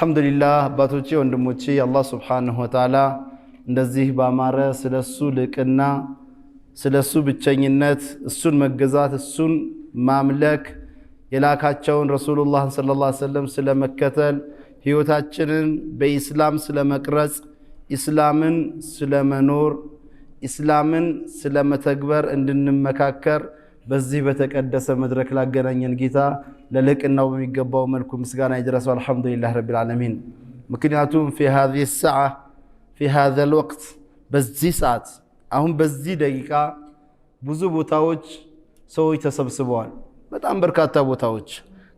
አልহামዱሊላህ አባቶቼ ወንድሞቼ አላህ Subhanahu Wa Ta'ala እንደዚህ ባማረ ስለሱ ልቅና ስለሱ ብቸኝነት እሱን መገዛት እሱን ማምለክ የላካቸውን ረሱላህ ሰለላሁ ዐለይሂ ወሰለም ስለመከተል ህይወታችንን በእስላም ስለመቅረጽ እስላምን ስለመኖር እስላምን ስለመተግበር እንድንመካከር በዚህ በተቀደሰ መድረክ ላገናኘን ጌታ ለልቅናው በሚገባው መልኩ ምስጋና ይድረሰው አልহামዱሊላህ ረቢል ዓለሚን ምክንያቱም في هذه الساعه في هذا الوقت በዚህ ሰዓት አሁን በዚህ ደቂቃ ብዙ ቦታዎች ሰዎች ተሰብስበዋል በጣም በርካታ ቦታዎች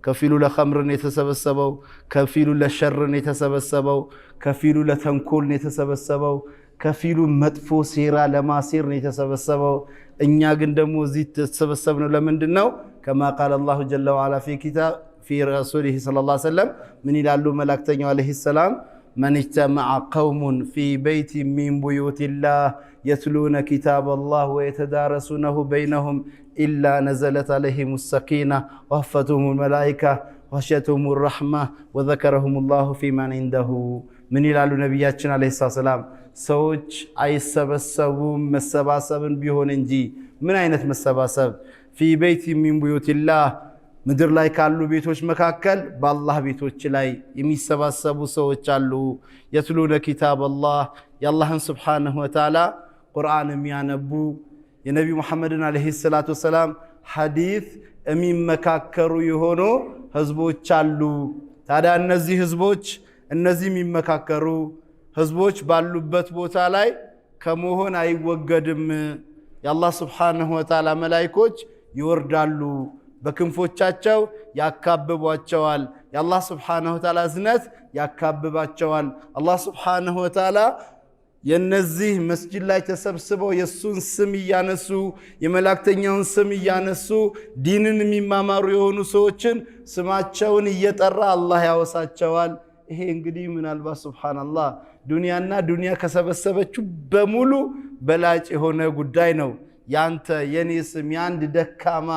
ከፊሉ ለኸምርን የተሰበሰበው ከፊሉ ለሸርን የተሰበሰበው ከፊሉ ለተንኮል የተሰበሰበው ከፊሉ መጥፎ ሴራ ለማሴር የተሰበሰበው እኛ ግን ደግሞ እዚህ ተሰበሰብነው ለምንድነው كما قال الله جل وعلا في كتاب في رسوله صلى الله عليه وسلم من ይላሉ መላእክተኛው عليه السلام من اجتمع قوم في بيت من بيوت الله يتلون كتاب الله ويتدارسونه بينهم إلا نزلت عليهم السكينة وحفتهم الملائكة وغشيتهم الرحمة وذكرهم الله في من عنده من ይላሉ ነብያችን عليه السلام ሰዎች አይሰበሰቡም መሰባሰብን ቢሆን እንጂ ምን አይነት መሰባሰብ في بيت من بيوت الله ምድር ላይ ካሉ ቤቶች መካከል በአላህ ቤቶች ላይ የሚሰባሰቡ ሰዎች አሉ የትሉነ ኪታብ አላህ የአላህን Subhanahu Wa Ta'ala ቁርአን የሚያነቡ የነቢ መሐመድን አለይሂ ሰላቱ ወሰላም ሐዲስ የሚመካከሩ የሆኑ ህዝቦች አሉ ታዲያ እነዚህ ህዝቦች እነዚህ የሚመካከሩ ህዝቦች ባሉበት ቦታ ላይ ከመሆን አይወገድም የአላህ Subhanahu Wa Ta'ala መላእክቶች ይወርዳሉ በክንፎቻቸው ያካብቧቸዋል የአላህ Subhanahu Wa Ta'ala እዝነት ያካብባቸዋል አላህ Subhanahu Wa Ta'ala የነዚህ መስጂድ ላይ ተሰብስበው የሱን ስም ያነሱ የመላእክተኛውን ስም ያነሱ ዲንን የሚማማሩ የሆኑ ሰዎችን ስማቸውን እየጠራ አላህ ያወሳቸዋል ይሄ እንግዲህ ምናልባት ሱብሃንአላህ ዱንያና ዱንያ ከሰበሰበችው በሙሉ በላጭ የሆነ ጉዳይ ነው ያንተ የኔ ስም ያንድ ደካማ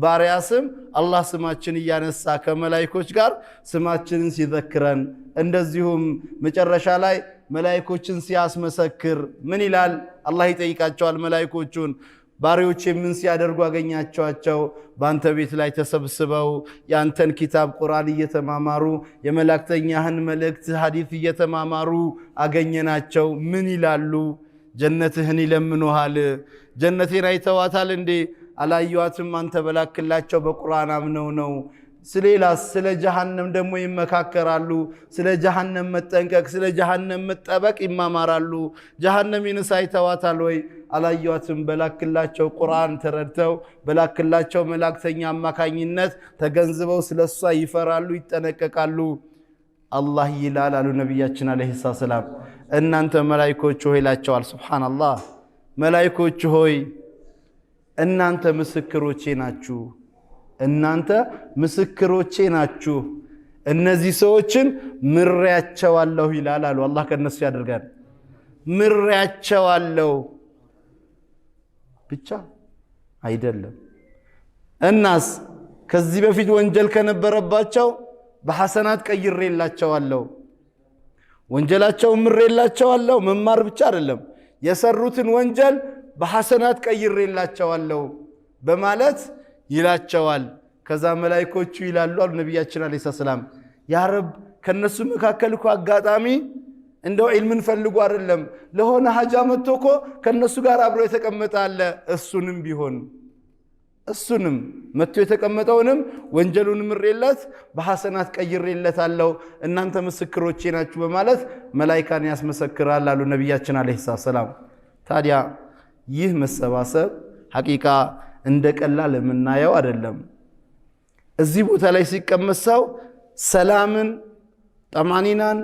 ባሪያ ስም አላህ ስማችን ያነሳ ከመላእክቶች ጋር ስማችንን ሲዘክረን እንደዚሁም መጨረሻ ላይ መላእክቶችን ሲያስመሰክር ምን ይላል አላህ ይጠይቃቸዋል መላእክቶቹን ባሪዎች ምን ሲያደርጉ አገኛቸዋቸው ባንተ ቤት ላይ ተሰብስበው ያንተን ኪታብ ቁርአን እየተማማሩ የመላእክተኛህን መልእክት ሐዲስ እየተማማሩ አገኘናቸው ምን ይላሉ ጀነትህን ይለምኑሃል ጀነቴን አይተዋታል እንዴ አላዩአትም አንተ በላክላቸው በቁርአን አምነው ነው ስለላስ ስለ ጀሃነም ደግሞ ይመካከራሉ ስለ ጀሃነም መጠንቀቅ ስለ ጀሃነም መጠበቅ ይማማራሉ ጀሃነምን ሳይተዋታል ወይ አላዩአትም በላክላቸው ቁርአን ተረድተው በላክላቸው መላእክተኛ አማካኝነት ተገንዝበው ስለሷ ይፈራሉ ይጠነቀቃሉ አላህ ይላል አሉ ነብያችን አለይሂ ሰላም እናንተ መላእክቶች ሆይ ላቸዋል ሱብሃንአላህ መላእክቶች ሆይ እናንተ ምስክሮቼ ናችሁ እናንተ ምስክሮቼ ናችሁ እነዚህ ሰዎችን ምሪያቸዋለሁ ይላል አሉ አላህ ከነሱ ያደርጋል ምሪያቸዋለሁ ብቻ አይደለም እናስ ከዚህ በፊት ወንጀል ከነበረባቸው በሐሰናት ቀይሬላቸዋለሁ ወንጀላቸው ምሬላቸዋለሁ መማር ብቻ አይደለም የሰሩትን ወንጀል በሐሰናት ቀይሬላቸዋለሁ በማለት ይላቸዋል ከዛ መላእክቶቹ ይላሉ አሉ ነብያችን አለይሂ ሰላም ያ ረብ ከነሱ መካከል እኮ አጋጣሚ እንደው ዒልምን ፈልጉ አይደለም ለሆነ ሐጃ መጥቶኮ ከነሱ ጋር አብሮ የተቀመጠ አለ እሱንም ቢሆን እሱንም መጥቶ የተቀመጠውንም ወንጀሉን ምሬለት በሐሰናት ቀይሬለታለሁ እናንተ ምስክሮቼ ናችሁ በማለት መላእክታን ያስመሰክራል አሉ ነብያችን አለይሂ ሰላም ታዲያ ይህ መሰባሰብ ሐቂቃ እንደቀላል የምናየው አይደለም እዚህ ቦታ ላይ ሲቀመሰው ሰላምን ጠማኒናን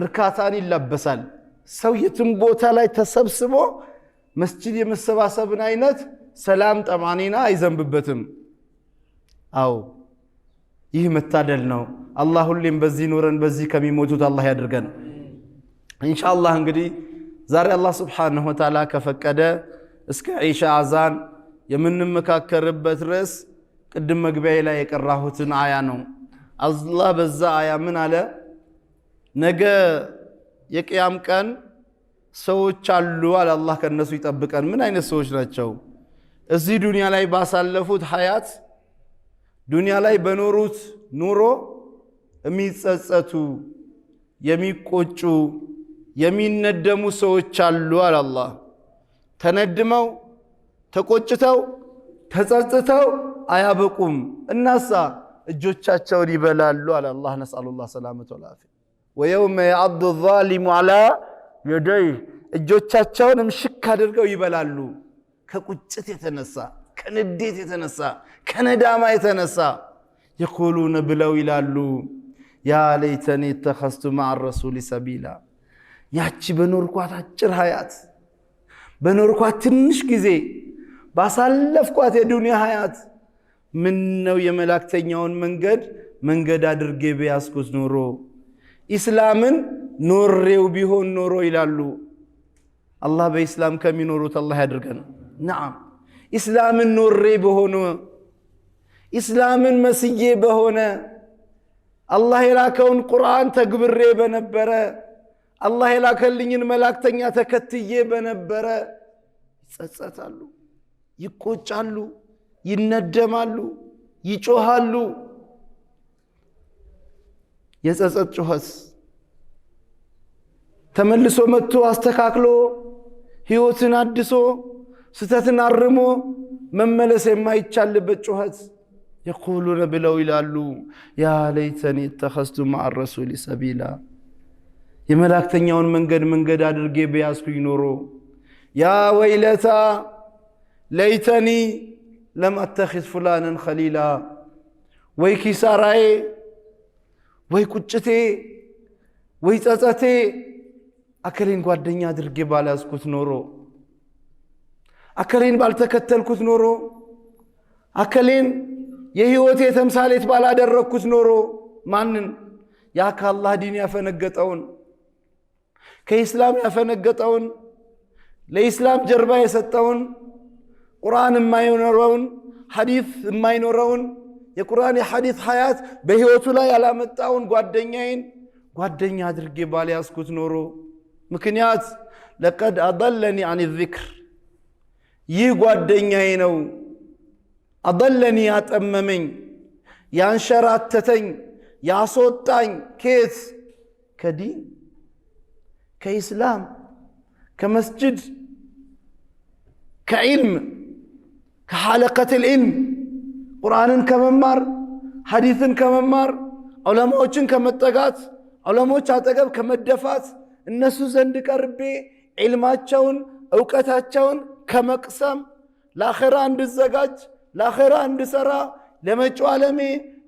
እርጋታን ይለበሳል ሰው የትም ቦታ ላይ ተሰብስቦ መስጂድ የመሰባሰብን አይነት ሰላም ጠማኒና አይዘንብበትም አው ይህ መታደል ነው አላህ ሁሌም በዚህ ኑረን በዚህ ከሚሞቱት አላህ ያድርገን ኢንሻአላህ እንግዲህ ዛሬ አላህ Subhanahu Wa Ta'ala ከፈቀደ እስከ ዒሻ አዛን የምንመካከርበት ርዕስ ቅድም መግቢያ ላይ የቀራሁትን አያ ነው አላህ በዛ አያ ምን አለ ነገ የቂያም ቀን ሰዎች አሉ አለ አላህ ከነሱ ይጠብቀን ምን አይነት ሰዎች ናቸው እዚህ ዱንያ ላይ ባሳለፉት ሐያት ዱንያ ላይ በኖሩት ኑሮ የሚጸጸቱ የሚቆጩ የሚነደሙ ሰዎች አሉ አለ አላህ ተነድመው ተቆጭተው ተጸጽተው አያበቁም እናሳ እጆቻቸውን ይበላሉ አለ አላህ ነስአሉላህ ሰላመተ ወልዓፊያ ወየውመ የዐዱ الظالم على يديه እጆቻቸውንም ሽክ አድርገው ይበላሉ ከቁጭት የተነሳ ከንዴት የተነሳ ከነዳማ የተነሳ يقولون ብለው ይላሉ ያ ለይተኒ اتخذت مع الرسول سبيلا ያቺ በኖርኳት አጭር ሐያት በኖርኳት ትንሽ ጊዜ ባሳለፍኳት የዱንያ ሐያት ምን ነው የመላእክተኛውን መንገድ አድርጌ ቢያስኩት ኖሮ ኢስላምን ኖሬው ቢሆን ኖሮ ይላሉ አላህ በኢስላም ከሚኖሩት አላህ ያድርገን ነዓም ኢስላምን ኖሬ በሆነ ኢስላምን መስዬ በሆነ አላህ የላከውን ቁርአን ተግብሬ በነበረ አላህ የላከልኝን መላእክተኛ ተከትዬ በነበረ ይጸጸታሉ ይቆጫሉ ይነደማሉ ይጮሃሉ የጸጸት ጩኸት ተመልሶ መጥቶ አስተካክሎ ህይወትን አድሶ ስተትን አርሞ መመለስ የማይቻልበት ጩኸት يقولون ብለው ይላሉ ያ ለይተኒ اتخذت مع الرسول سبيلا የመላእክተኛውን መንገድ አድርጌ ቢያስኩኝ ኖሮ ያ ወይለታ ለይተኒ لم اتخذ فلانا خليلا ወይ ኪሳራዬ ወይ ቁጭቴ ወይ ጸጸቴ አከሌን ጓደኛ አድርጌ ባላስኩት ኖሮ አከሌን ባልተከተልኩት ኖሮ አከሌን የህይወቴ ተምሳሌት ባላደረኩት ኖሮ ማንን ያ ከአላህ ዲን ያፈነገጠውን ከኢስላም ያፈነገጠውን ለኢስላም ጀርባ የሰጠውን ቁርአን የማይኖረውን ሐዲስ የማይኖረውን የቁርአን የሐዲስ ሐያት በህይወቱ ላይ ያላመጣውን ጓደኛ አድርጌ ባልያዝኩት ኖሮ ምክንያት لقد اضلني عن الذكر ይህ ጓደኛዬ ነው اضلني ያጠመመኝ ያንሸራተተኝ ያስወጣኝ ከየት ከዲን ከኢስላም ከመስጂድ ከዕልም ከሐለቀት العلم ቁርአንን ከመማር ሐዲስን ከመማር ዑለማዎችን ከመጠጋት ዑለሞች አጠገብ ከመደፋት እነሱ ዘንድ ቀርቤ ዒልማቸውን ዕውቀታቸውን ከመቅሰም ለአኺራ እንድዘጋጅ ለአኺራ እንድሰራ ለመጪው ዓለሜ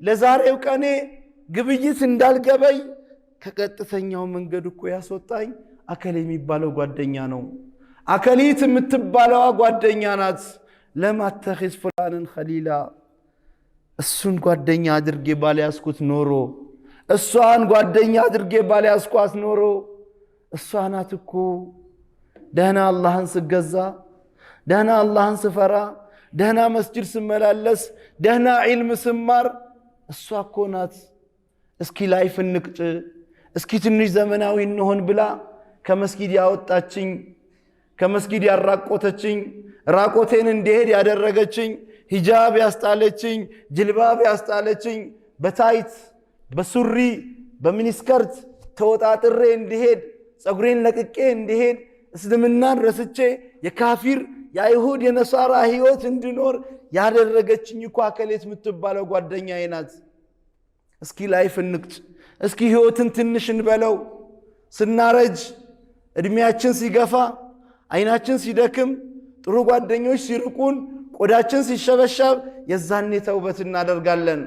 ለዛሬው ቀኔ ግብይት እንዳልገበይ ከቀጥተኛው መንገድ እኮ ያስወጣኝ አከሌ የሚባለው ጓደኛ ነው አከሊት የምትባለው ጓደኛ ናት ለማተኺዝ ፍላንን ኸሊላ እሱን ጓደኛ አድርጌ ባልያዝኩት ኖሮ እሷን ጓደኛ አድርጌ ባልያዝኳት ኖሮ እሷ ናት እኮ ደህና አላህን ስገዛ ደህና አላህን ስፈራ ደህና መስጂድ ስመላለስ ደህና ዒልም ስማር እሷ እኮ ናት እስኪ ላይፍ እንቅጭ እስኪ ትንሽ ዘመናዊ እንሆን ብላ ከመስጊድ ያወጣችኝ ከመስጊድ ያራቆተችኝ ራቆቴን እንዲሄድ ያደረገችኝ ሂጃብ ያስጣለችኝ ጅልባብ ያስጣለችኝ በታይት በሱሪ በሚኒስከርት ተወጣጥሬ እንዲሄድ ጸጉሬን ለቅቄ እንዲሄድ እስልምናን ረስቼ የካፊር የአይሁድ የነሳራ ህይወት እንድኖር ያደረገችኝ እኮ አከሌት የምትባለው ጓደኛዬ ናት እስኪ ላይፍ እንቅጭ እስኪ ህይወትን ትንሽ እንበለው ስናረጅ እድሜያችን ሲገፋ አይናችን ሲደክም ጥሩ ጓደኞች ሲርቁን ቆዳችን ሲሸበሸብ የዛኔ ተውበት እናደርጋለን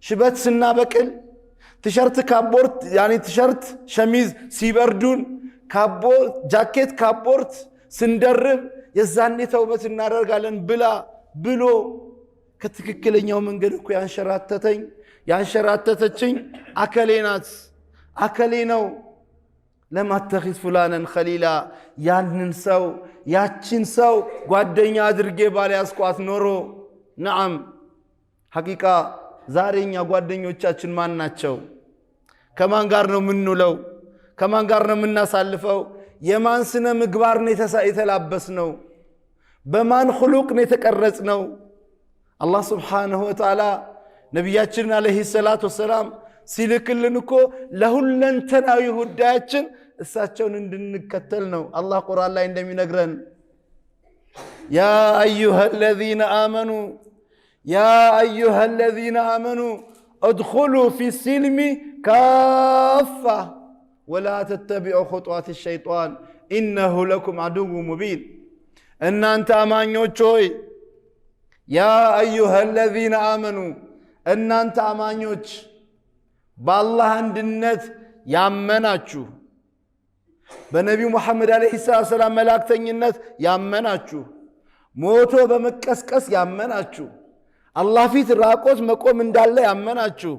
ሽበት ስናበቅል ቲሸርት ካፖርት ያኒ ቲሸርት ሸሚዝ ሲበርዱን ካፖርት ጃኬት ካፖርት ስንደርብ የዛኔ ተውበት እናደርጋለን ብሎ ከትክክለኛው መንገድ እኮ ያንሸራተተችኝ አከሌ ናት አከሌ ነው لما اتخذ فلانا خليلا ያንን ሰው ያችን ሰው ጓደኛ አድርጌ ባልያዝኳት ኖሮ نعم حقيقة ዛሬኛ ጓደኞቻችን ማን ናቸው? ከማን ጋር ነው የምንውለው? ከማን ጋር ነው የምናሳልፈው? የማን ስነ ምግባር ነው የተላበስነው? በማን خلق ነው የተቀረጽነው? አላህ Subhanahu Wa Ta'ala ነብያችንን አለይሂ ሰላቱ ወሰላም ሲልክልን እኮ ለሁለንተናዊ ጉዳያችን እሳቸውን እንድንከተል ነው። አላህ ቁርአን ላይ እንደሚነግረን ያ አዩሃ الذين آمنوا ادخلوا في السلم كافة ولا تتبعوا خطوات الشيطان إنه لكم عدو مبين ان انت አማኞች ሆይ يا ايها الذين آمنوا ان انت አማኞች በአላህ አንድነት ያመናችሁ በነብዩ መሐመድ አለይሂ ሰላም መላእክተኝነት ያመናችሁ ሞቶ በመቀስቀስ ያመናችሁ አላህ ፊት ራቆት መቆም እንዳለ ያመናችሁ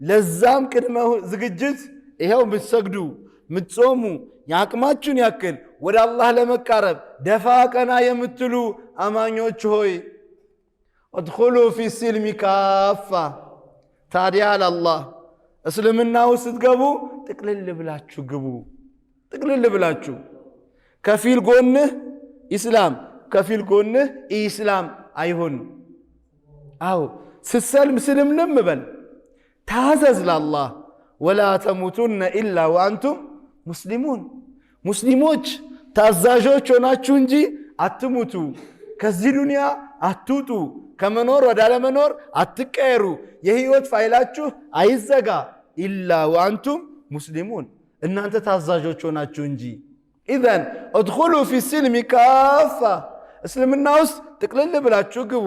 ለዛም ቅድመ ዝግጅት ይሄው ምትሰግዱ ምትጾሙ ያቅማችሁን ያክል ወደ አላህ ለመቃረብ ደፋ ቀና የምትሉ አማኞች ሆይ ادخلوا في السلم كافة ታዲያ አላህ እስልምና ውስጥ ገቡ ጥቅልል ብላችሁ ግቡ ጥቅልል ብላችሁ ከፊል ጎንህ ኢስላም ከፊል ጎንህ ኢስላም አይሆን አው ስሰልም ስልምንም በል ታዘዝ ለአላህ ولا تموتن الا وانتم مسلمون ሙስሊሞች ታዛዦች ሆናችሁ እንጂ አትሙቱ ከዚህ ዱንያ አትውጡ ከመኖር ወደ አለመኖር አትቀየሩ የህይወት ፋይላችሁ አይዘጋ ኢላ ወአንቱም ሙስሊሙን እናንተ ታዛዦች ሆናችሁ እንጂ اذا ادخلوا في السلم كافة እስልምና ውስጥ ጥቅልል ብላችሁ ግቡ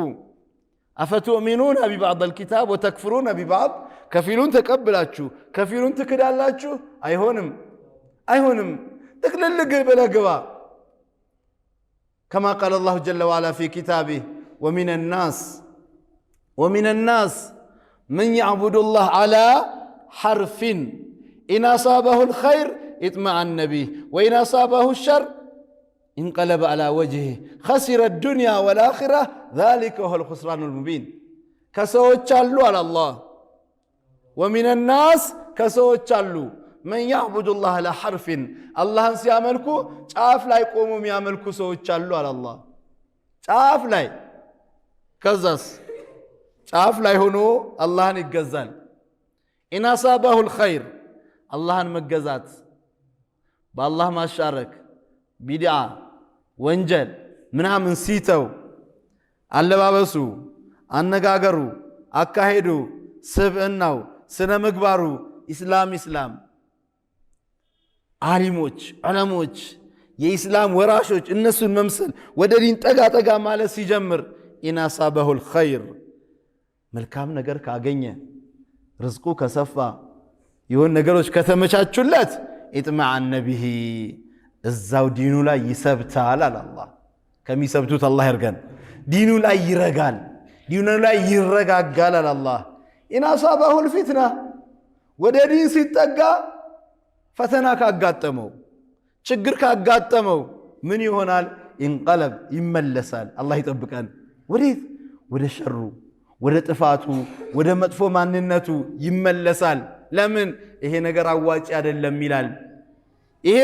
አፈቱእሚኑን ببعض الكتاب وتكفرون ببعض ከፊሉን ተቀብላችሁ ከፊሉን ትክዳላችሁ አይሆንም ጥቅልል ብለህ ግባ كما قال الله جل وعلا في كتابه ومن الناس من يعبد الله على حرف إن أصابه الخير اطمأن به وإن أصابه الشر انقلب على وجهه خسر الدنيا والآخرة ذلك هو الخسران المبين كسوت شالو على الله ومن الناس كسوت شالو من يعبد الله على حرف الله سيعملكو شاف لا يقوموا يعملكو سوت شالو على الله شاف لا كزاس شاف لا هونو الله يجزال إن أصابه الخير الله مجزات بالله ما شارك بدعة ወንጀል ምናምን ሲተው አለባበሱ አነጋገሩ አካሄዱ ስብዕናው ስነ ምግባሩ ኢስላም ዓሊሞች ዑለሞች የኢስላም ወራሾች እነሱን መምሰል ወደ ዲን ጠጋ ማለት ሲጀምር ኢናሳበሁል ኸይር መልካም ነገር ካገኘ ርዝቁ ከሰፋ ይሁን ነገሮች ከተመቻቹለት ኢጥማዐን ነቢሂ እዛው ዲኑ ላይ ይሰብታል አላህ ከሚሰብቱት አላህ ያርገን ዲኑ ላይ ይረጋል ዲኑ ላይ ይረጋጋል አላህ ኢናሳበሁል ፊትና ወደ ዲን ሲጠጋ ፈተና ካጋጠመው ችግር ካጋጠመው ምን ይሆናል እንቀለብ ይመለሳል አላህ ይጠብቀን ወዴት ወደ ሸሩ ወደ ጥፋቱ ወደ መጥፎ ማንነቱ ይመለሳል ለምን ይሄ ነገር አዋጪ አይደለም ይላል ይሄ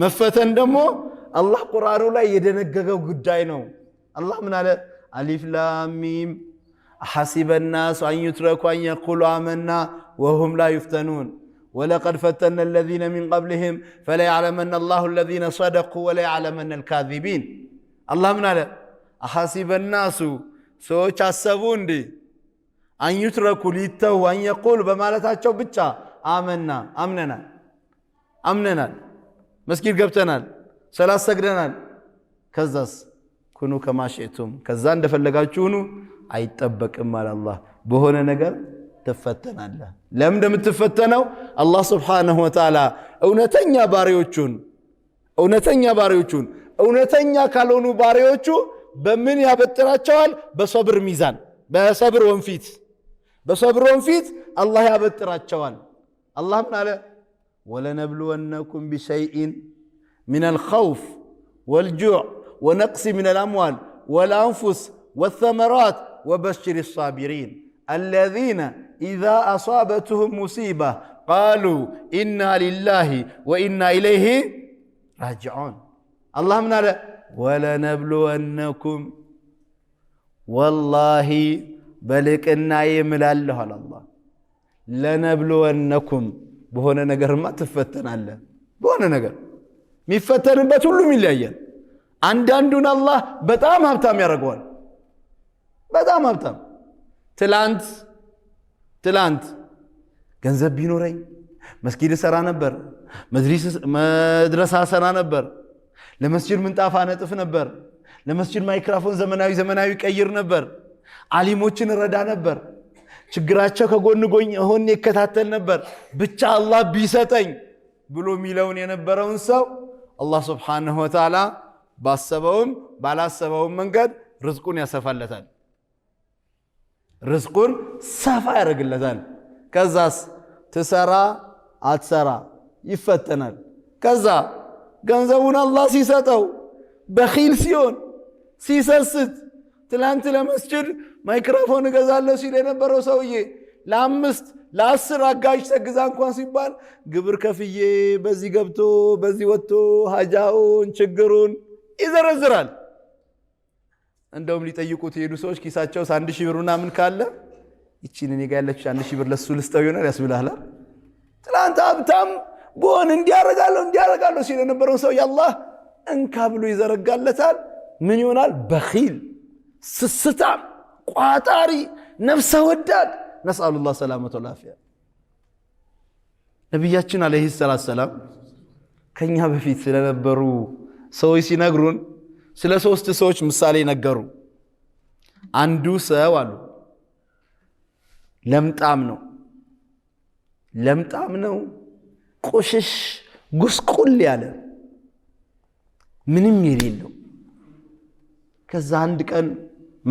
መፈተን ደግሞ አላህ ቁርአኑ ላይ የደነገገው ጉዳይ ነው አላህ ምን አለ አሊፍ ላም ሚም حسب الناس أن يتركوا أن يقولوا آمنا وهم لا يفتنون ولقد فتنا الذين من قبلهم فلا يعلمن الله الذين صدقوا ولا يعلمن الكاذبين الله من هذا حسب الناس سوچ አሰቡ እንዴ أن يتركوا ليتوا أن يقولوا በማለታቸው ብቻ አምነናል መስጊድ ገብተናል ሰላት ሰግደናል ከዛስ ኩኑ كما شئتم ከዛ እንደፈለጋችሁ ሁኑ አይጠበቅም ማለት አላህ በሆነ ነገር ተፈተናለህ ለምን እንደምትፈተነው አላህ Subhanahu Wa Ta'ala እውነተኛ ባሪያዎቹን እውነተኛ ካልሆኑ ባሪያዎቹ በምን ያበጥራቸዋል በሰብር ሚዛን በሰብር ወንፊት አላህ ያበጥራቸዋል አላህ ምን አለ ولنبلونكم بشيء من الخوف والجوع ونقص من الأموال والأنفس والثمرات وبشر الصابرين الذين إذا أصابتهم مصيبة قالوا إنا لله وإنا إليه راجعون الله من هذا ولنبلونكم والله بلكنا يملال الله الله لنبلونكم بهنا نجر ما تفتن الله بهنا نجر مفتن بتقولوا من ليال عندنا الله بتأم هبتم يا رجال بتأم هبتم تلانت ገንዘብ ቢኖረኝ መስጊድ ሰራ ነበር መድረሳ ሰራ ነበር ለመስጂድ ምንጣፍ አነጥፍ ነበር ለመስጂድ ማይክሮፎን ዘመናዊ ቀይር ነበር ዓሊሞችን ረዳ ነበር ችግራቸው ከጎን ሆኜ ይከታተል ነበር ብቻ አላህ ቢሰጠኝ ብሎ ሚለውን የነበረውን ሰው አላህ Subhanahu Wa Ta'ala ባሰበውም ባላሰበውም መንገድ ርዝቁን ያሰፋለታል ርዝቁን ሰፋ ያደርግለታል ከዛስ ተሰራ አትሰራ ይፈተናል ከዛ ገንዘቡን አላህ ሲሰጠው በኺል ሲሆን ሲሰስት ትላንት ለመስጂድ ማይክሮፎን ገዛለሁ ሲል የነበረው ሰውዬ ለ10 አጋዥ ተግዛ እንኳን ሲባል ግብር ከፍዬ በዚህ ገብቶ በዚህ ወጥቶ ሀጃውን ችግሩን ይዘረዝራል እንደውም ሊጠይቁት የሄዱ ሰዎች ኪሳቸው 1000 ብርና ምን ካለ ይቺን እኔ ጋር ያለች 1000 ብር ለሱ ልስጠው ይሆናል ያስብላል ትላንት ሀብታም ቦን እንዲያረጋለሁ ሲል የነበረው ሰው ያላህ እንካ ብሎ ይዘረጋለታል ምን ይሆናል በኺል ስስታም ቋጣሪ ነፍሰ ወዳድ نسأل الله سلامة والعافية ነብያችን አለይሂ ሰላም ከኛ በፊት ስለነበሩ ሰዎች ሲነግሩን ስለ 3 ሰዎች ምሳሌ ነገሩ አንዱ ሰው አሉ ለምጣም ነው ቆሽሽ ጉስቁል ያለ ምንም የሌለው ከዛ አንድ ቀን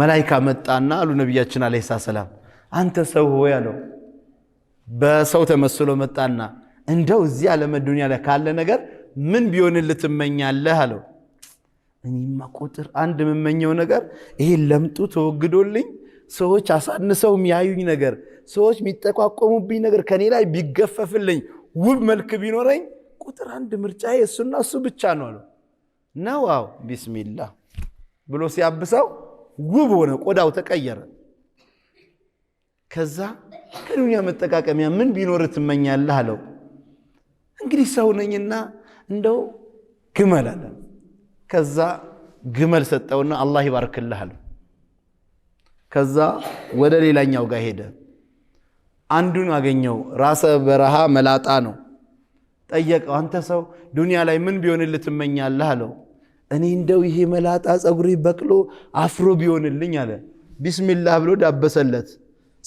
መላእክት መጣና አሉ ነብያችን አለይሂ ሰላም አንተ ሰው ሆይ አለው በሰው ተመስሎ መጣና እንደው እዚህ ዓለም ዱንያ ላይ ካለ ነገር ምን ቢሆንልህ ትመኛለህ አለው እኔማ ቁጥር አንድ የምመኘው ነገር ይሄ ለምጡ ተወግዶልኝ ሰዎች አሳንሰው የሚያዩኝ ነገር ሰዎች የሚጠቋቆሙብኝ ነገር ከኔ ላይ ቢገፈፍልኝ ውብ መልክ ቢኖረኝ ቁጥር አንድ ምርጫዬ እሱና እሱ ብቻ ነው አለው ነው አው ቢስሚላህ ብሎ ሲያብሰው ውብ ሆነ ቆዳው ተቀየረ ከዛ ከዱንያ መጠቃቀሚያ ምን ቢኖር ትመኛለህ አለው እንግዲህ ሰው ነኝና እንደው ግመል አለ ከዛ ግመል ሰጠውና አላህ ይባርክልህ አለው ከዛ ወደ ሌላኛው ጋር ሄደ አንዱን አገኘው ራሰ በረሃ መላጣ ነው ጠየቀው አንተ ሰው ዱንያ ላይ ምን ቢሆንልህ ትመኛለህ አለው እኔ እንደው ይሄ መላጣ ጸጉሪ በቅሎ አፍሮ ቢሆንልኝ አለ ቢስሚላህ ብሎ ዳበሰለት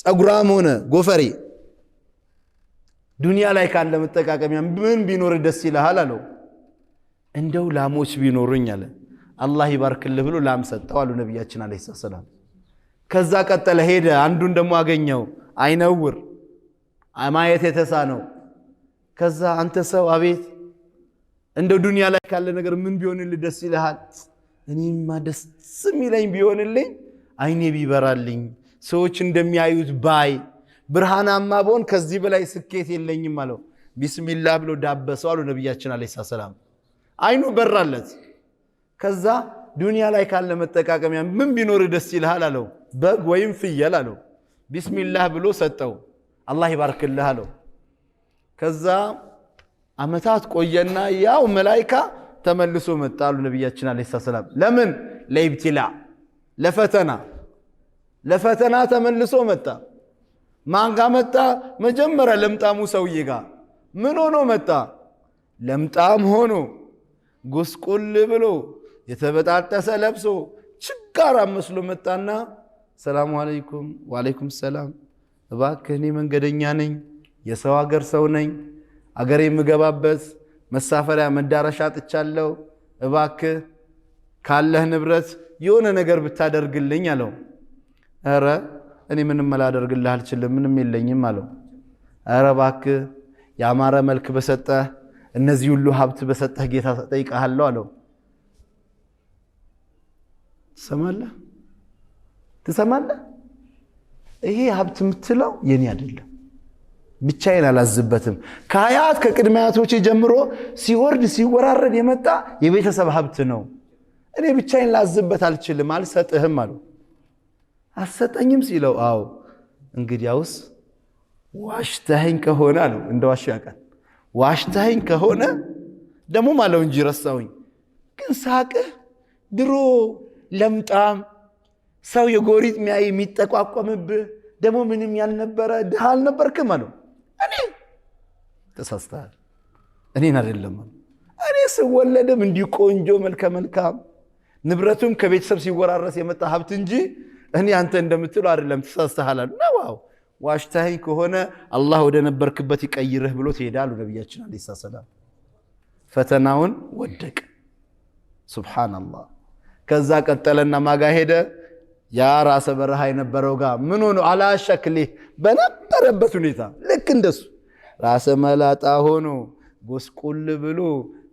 ጸጉራም ሆነ ጎፈሬ ዱንያ ላይ ካለ መጠቃቀሚያ ምን ቢኖር ደስ ይልሃል አለው እንደው ላሞች ቢኖሩኝ አለ አላህ ይባርክልህ ብሎ ላም ሰጠው አሉ ነብያችን አለይሂ ሰላም ከዛ ቀጠለ ሄደ አንዱን ደሞ አገኘው አይነውር ማየት የተሳነው ከዛ አንተ ሰው አቤት እንደው ዱንያ ላይ ካለ ነገር ምን ቢሆንልህ ደስ ይልሃል እኔማ ደስ የሚለኝ ቢሆንልኝ አይኔ ቢበራልኝ ሰዎች እንደሚያዩት ባይ ብርሃናማ ቦን ከዚህ በላይ ስኬት የለኝም አለው ቢስሚላህ ብሎ ዳበሰው አሉ ነብያችን አለይሂ ሰላም አይኑ በራለት ከዛ ዱንያ ላይ ካለ መጠቃቀሚያ ምን ቢኖር ደስ ይልሃል አለው በግ ወይም ፍየል አለው ቢስሚላህ ብሎ ሰጠው አላህ ይባርክልህ አለው ከዛ አመታት ቆየና ያው መላእክት ተመልሶ መጣሉ ነብያችን አለይሂ ሰላም ለምን ለኢብቲላ ለፈተና ተመልሶ መጣ ማን ጋር መጣ መጀመሪያ ለምጣሙ ሰውዬ ጋር ምን ሆኖ መጣ ለምጣም ሆኖ ጉስቁል ብሎ የተበጣጠሰ ለብሶ ችጋራ መስሎ መጣና ሰላም አለይኩም ወአለይኩም ሰላም እባክህ እኔ መንገደኛ ነኝ የሰው ሀገር ሰው ነኝ አገሬ የምገባበት መሳፈሪያ መዳረሻ ጥቻለሁ እባክህ ካለህ ንብረት የሆነ ነገር ብታደርግልኝ አለው አረ እኔ ምንም ማላደርግልህ አልችልም ምንም የለኝም አለው አረ እባክህ ያማረ መልክ በሰጠህ እነዚህ ሁሉ ሀብት በሰጠህ ጌታ ጠይቀሃለሁ አለው ትሰማለህ ይሄ ሀብት የምትለው የኔ አይደለም ብቻዬን አላዝበትም ከአያት ከቅድሚያቶቼ ጀምሮ ሲወርድ ሲወራረድ የመጣ የቤተሰብ ሀብት ነው እኔ ብቻዬን ላዝበት አልችልም አልሰጥህም አለው አሰጠኝም ሲለው አው እንግዲያውስ ዋሽተኸኝ ከሆነ አለው እንደዋሽ ያውቃል ዋሽተኸኝ ከሆነ ደሞ ማለው እንጂ ረሳውኝ ግን ሳቅህ ድሮ ለምጣም ሰው የጎሪጥ ሚያይ የሚጠቋቋምብህ ደሞ ምንም ያልነበረ ድሃ አልነበርክም አለው እኔ ተሳስተሃል እኔን አይደለም እኔ ስወለድም እንዲህ ቆንጆ መልካም ንብረቱም ከቤተሰብ ሲወራረስ የመጣ ሀብት እንጂ እኔ አንተ እንደምትለው አይደለም ተሳስተሃል ነው ዋሽተኸኝ ከሆነ አላህ ወደ ነበርክበት ይቀይርህ ብሎ ተሄዳሉ ነብያችን አለይሂ ሰላም ፈተናውን ወደቀ ሱብሃንአላህ ከዛ ቀጠለና ማጋ ሄደ ያ ራሰ በረሃ የነበረው ጋር ምን ሆኖ አላሸክሊ በነበረበት ሁኔታ ልክ እንደሱ ራሰ መላጣ ሆኖ ጎስቁል ብሎ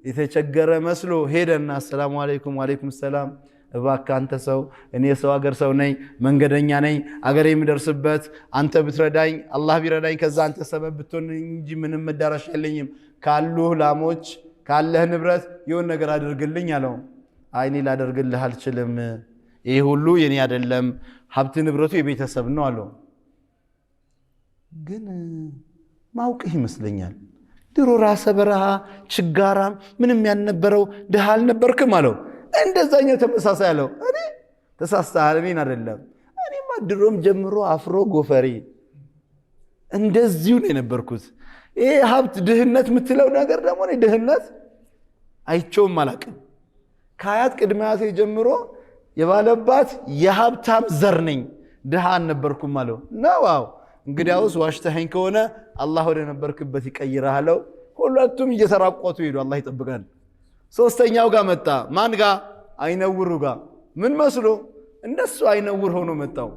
የተቸገረ መስሎ ሄደና ሰላም አለይኩም ወአለይኩም ሰላም እባክህ አንተ ሰው እኔ ሰው ሀገር ሰው ነኝ መንገደኛ ነኝ አገሬ የምደርስበት አንተ ብትረዳኝ አላህ ቢረዳኝ ከዛ አንተ ሰበብ ብትሆን እንጂ ምንም መዳረሻ የለኝም ካሉህ ላሞች ካለህ ንብረት የሆነ ነገር አድርግልኝ አለው አይኔ ላደርግልህ አልችልም ይሄ ሁሉ የኔ አይደለም ሀብት ንብረቱ የቤተሰብ ነው አለው ግን ማውቅህ ይመስለኛል ድሮ ራሰ በረሃ ችጋራም ምንም ያልነበረው ድሃ አልነበርክም አለው እንደዛኛው ተመሳሳይ አለው እኔ ተሳስተሃል እኔን አይደለም እኔማ ድሮም ጀምሮ አፍሮ ጎፈሬ እንደዚሁ ነው የነበርኩት ይሄ ሀብት ድህነት የምትለው ነገር ደግሞ እኔ ድህነት አይቼውም አላቅም ከአያት ቅድሚያቴ ጀምሮ የባለባት የሀብታም ዘር ነኝ ድሃ አልነበርኩም አለው ነው እንግዲያውስ ዋሽተኸኝ ከሆነ አላህ ወደ ነበርክበት ይቀይርሃለው ሁለቱም እየተራቆቱ ሄዱ አላህ ይጠብቀን ሶስተኛው ጋር መጣ ማን ጋር አይነውሩ ጋር ምን መስሎ እንደሱ አይነውር ሆኖ መጣው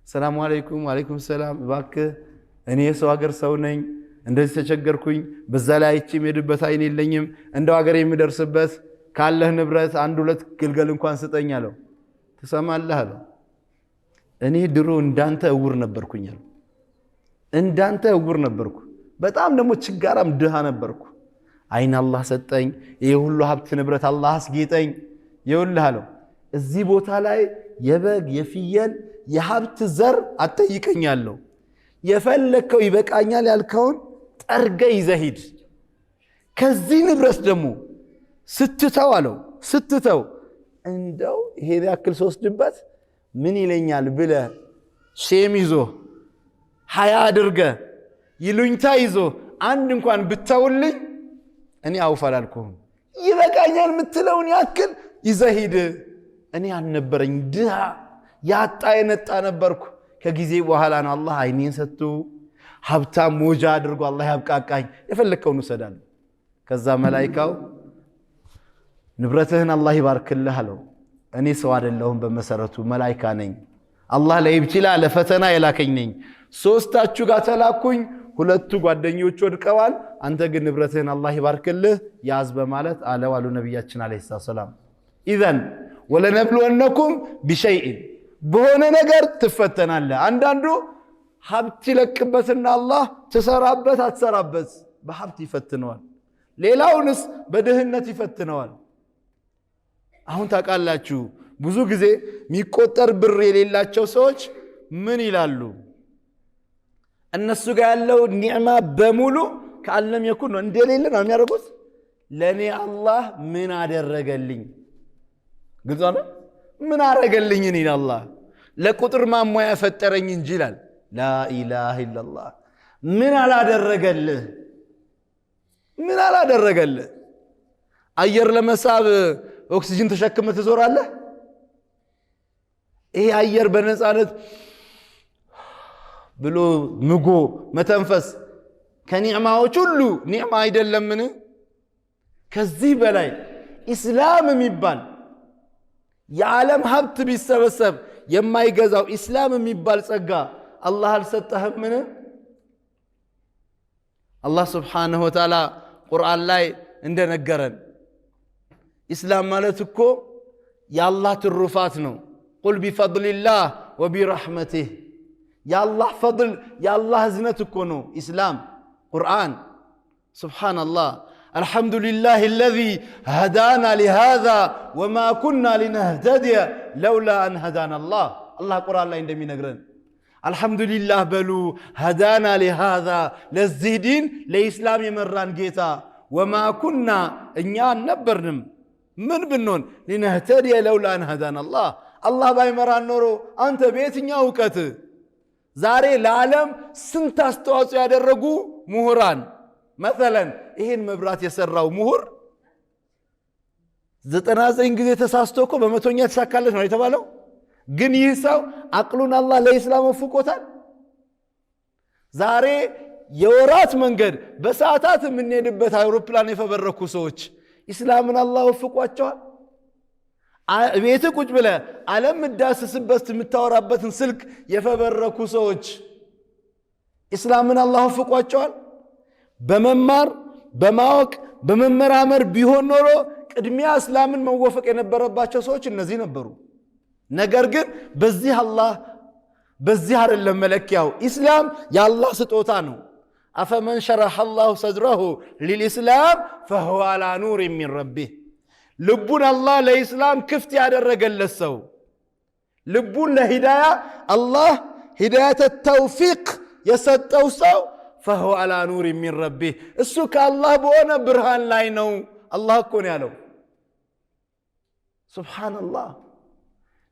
ሰላም አለይኩም ወአለይኩም ሰላም እባክህ እኔ የሰው ሀገር ሰው ነኝ እንደዚህ ተቸገርኩኝ በዛ ላይ አይቼም ሄድበት አይኔ የለኝም እንደው ሀገር የሚደርስበት ካለህ ንብረት አንድ ሁለት ግልገል እንኳን ስጠኝ አለው ተሰማለህ አለው እኔ ድሮ እንዳንተ እውር ነበርኩኝ አለው እንዳንተ እውር ነበርኩ በጣም ደግሞ ችጋራም ድሃ ነበርኩ አይን አላህ ሰጠኝ ይሄ ሁሉ ሀብት ንብረት አላህ አስጌጠኝ ይውልህ አለው እዚህ ቦታ ላይ የበግ የፍየል የሀብት ዘር አጠይቀኛለሁ የፈለከው ይበቃኛል ያልከውን ጠርገ ይዘሂድ ከዚህ ንብረት ደግሞ ስትተው አለው ስትተው እንደው ይሄ ያክል ሶስድበት ምን ይለኛል ብለ ሼም ይዞ ሀያ አድርገ ይሉኝታ ይዞ አንድ እንኳን ብተውልኝ እኔ አውፋላልኩም ይበቃኛል ምትለውን ያክል ይዘሂድ እኔ አልነበረኝ ድሃ ያጣ የነጣ ነበርኩ ከጊዜ በኋላ ነው አላህ አይኔን ሰጥቶ ሀብታም ሞጃ አድርጎ አላህ ያብቃቃኝ የፈለከውን ወሰዳል ከዛ መላእክታው ንብረትህን አላህ ይባርክልህ አለው እኔ ሰው አይደለሁም በመሰረቱ መላእክታ ነኝ አላህ ለኢብቲላ ለፈተና የላከኝ ነኝ ሶስታችሁ ጋር ተላኩኝ ሁለቱ ጓደኞች ወድቀዋል አንተ ግን ንብረትህን አላህ ይባርክልህ ያዝ በማለት አለው አሉ ነብያችን አለይሂ ሰላም ኢዘን ወለነብሉወነኩም ቢሸይእ በሆነ ነገር ትፈተናለህ አንዳንዱ ሀብት ይለቅበትና አላህ ተሰራበት አትሰራበት በሀብት ይፈትነዋል ሌላውንስ በድህነት ይፈትነዋል አሁን ታውቃላችሁ ብዙ ጊዜ የሚቆጠር ብር የሌላቸው ሰዎች ምን ይላሉ እነሱ ጋር ያለው ኒዕማ በሙሉ ከአለም የኩን ነው እንደሌለ ነው የሚያደርጉት ለኔ አላህ ምን አደረገልኝ ግልጽ ነው ምን አደረገልኝ እኔ አላህ ለቁጥር ማሟያ ፈጠረኝ እንጂ ይላል ላ ኢላሃ ኢላላህ ምን አላደረገልህ ምን አላደረገልህ አየር ለመሳብ ኦክሲጅን ተሸክመህ ትዞራለህ ይሄ አየር በነፃነት ብሎ ምጎ መተንፈስ ከኒዕማዎች ሁሉ ኒዕማ አይደለምን ከዚህ በላይ ኢስላም የሚባል የዓለም ሀብት ቢሰበሰብ የማይገዛው ኢስላም የሚባል ጸጋ አላህ አልሰጠህምን አላህ Subhanahu Wa Ta'ala ቁርአን ላይ እንደነገረን ኢስላም ማለት እኮ የአላህ ትሩፋት ነው ቁል ቢፈድሊላህ ወቢረሕመቲህ የአላህ ፈድል የአላህ እዝነት እኮ ነው ኢስላም ቁርአን ሱብሃንአላህ الحمد لله الذي هدانا لهذا وما كنا لنهتدي لولا أن هدانا الله الله قرآن لا يندمي نقرن الحمد لله بلو هدانا لهذا للزيدين لإسلام يمران جيتا وما كنا إنيان نبرنم من بنون لنهتدي لولا أن هدانا الله الله باي مران نورو أنت بيت نياوكت زاري العالم سنتاستواسو يادرقو مهران مثلا ይሄን መብራት የሰራው ምሁር 99 ጊዜ ተሳስቶ እኮ በመቶኛ ተሳካለት ነው የተባለው ግን ይህ ሰው አቅሉን አላህ ለኢስላም ወፍቆታል ዛሬ የወራት መንገድ በሰዓታት የምንሄድበት አውሮፕላን የፈበረኩ ሰዎች ኢስላምን አላህ ወፍቋቸዋል ቤት ቁጭ ብለ ዓለም ዳስስበት የምታወራበትን ስልክ የፈበረኩ ሰዎች ኢስላምን አላህ ወፍቋቸዋል በመማር በማወቅ በመመራመር ቢሆን ኖሮ ቅድሚያ እስላምን መወፈቅ የነበረባቸው ሰዎች እነዚህ ነበሩ ነገር ግን በዚህ አይደለም መለኪያው ኢስላም የአላህ ስጦታ ነው አፈመን شرح الله صدره للاسلام فهو على نور من ربه ልቡን አላህ ለኢስላም ክፍት ያደረገለት ሰው ልቡን ለሂዳያ አላህ ሂዳያተ ተውፊቅ የሰጠው ሰው فهو على نور من ربه السك الله بونا برهان لاينو الله كون يالو سبحان الله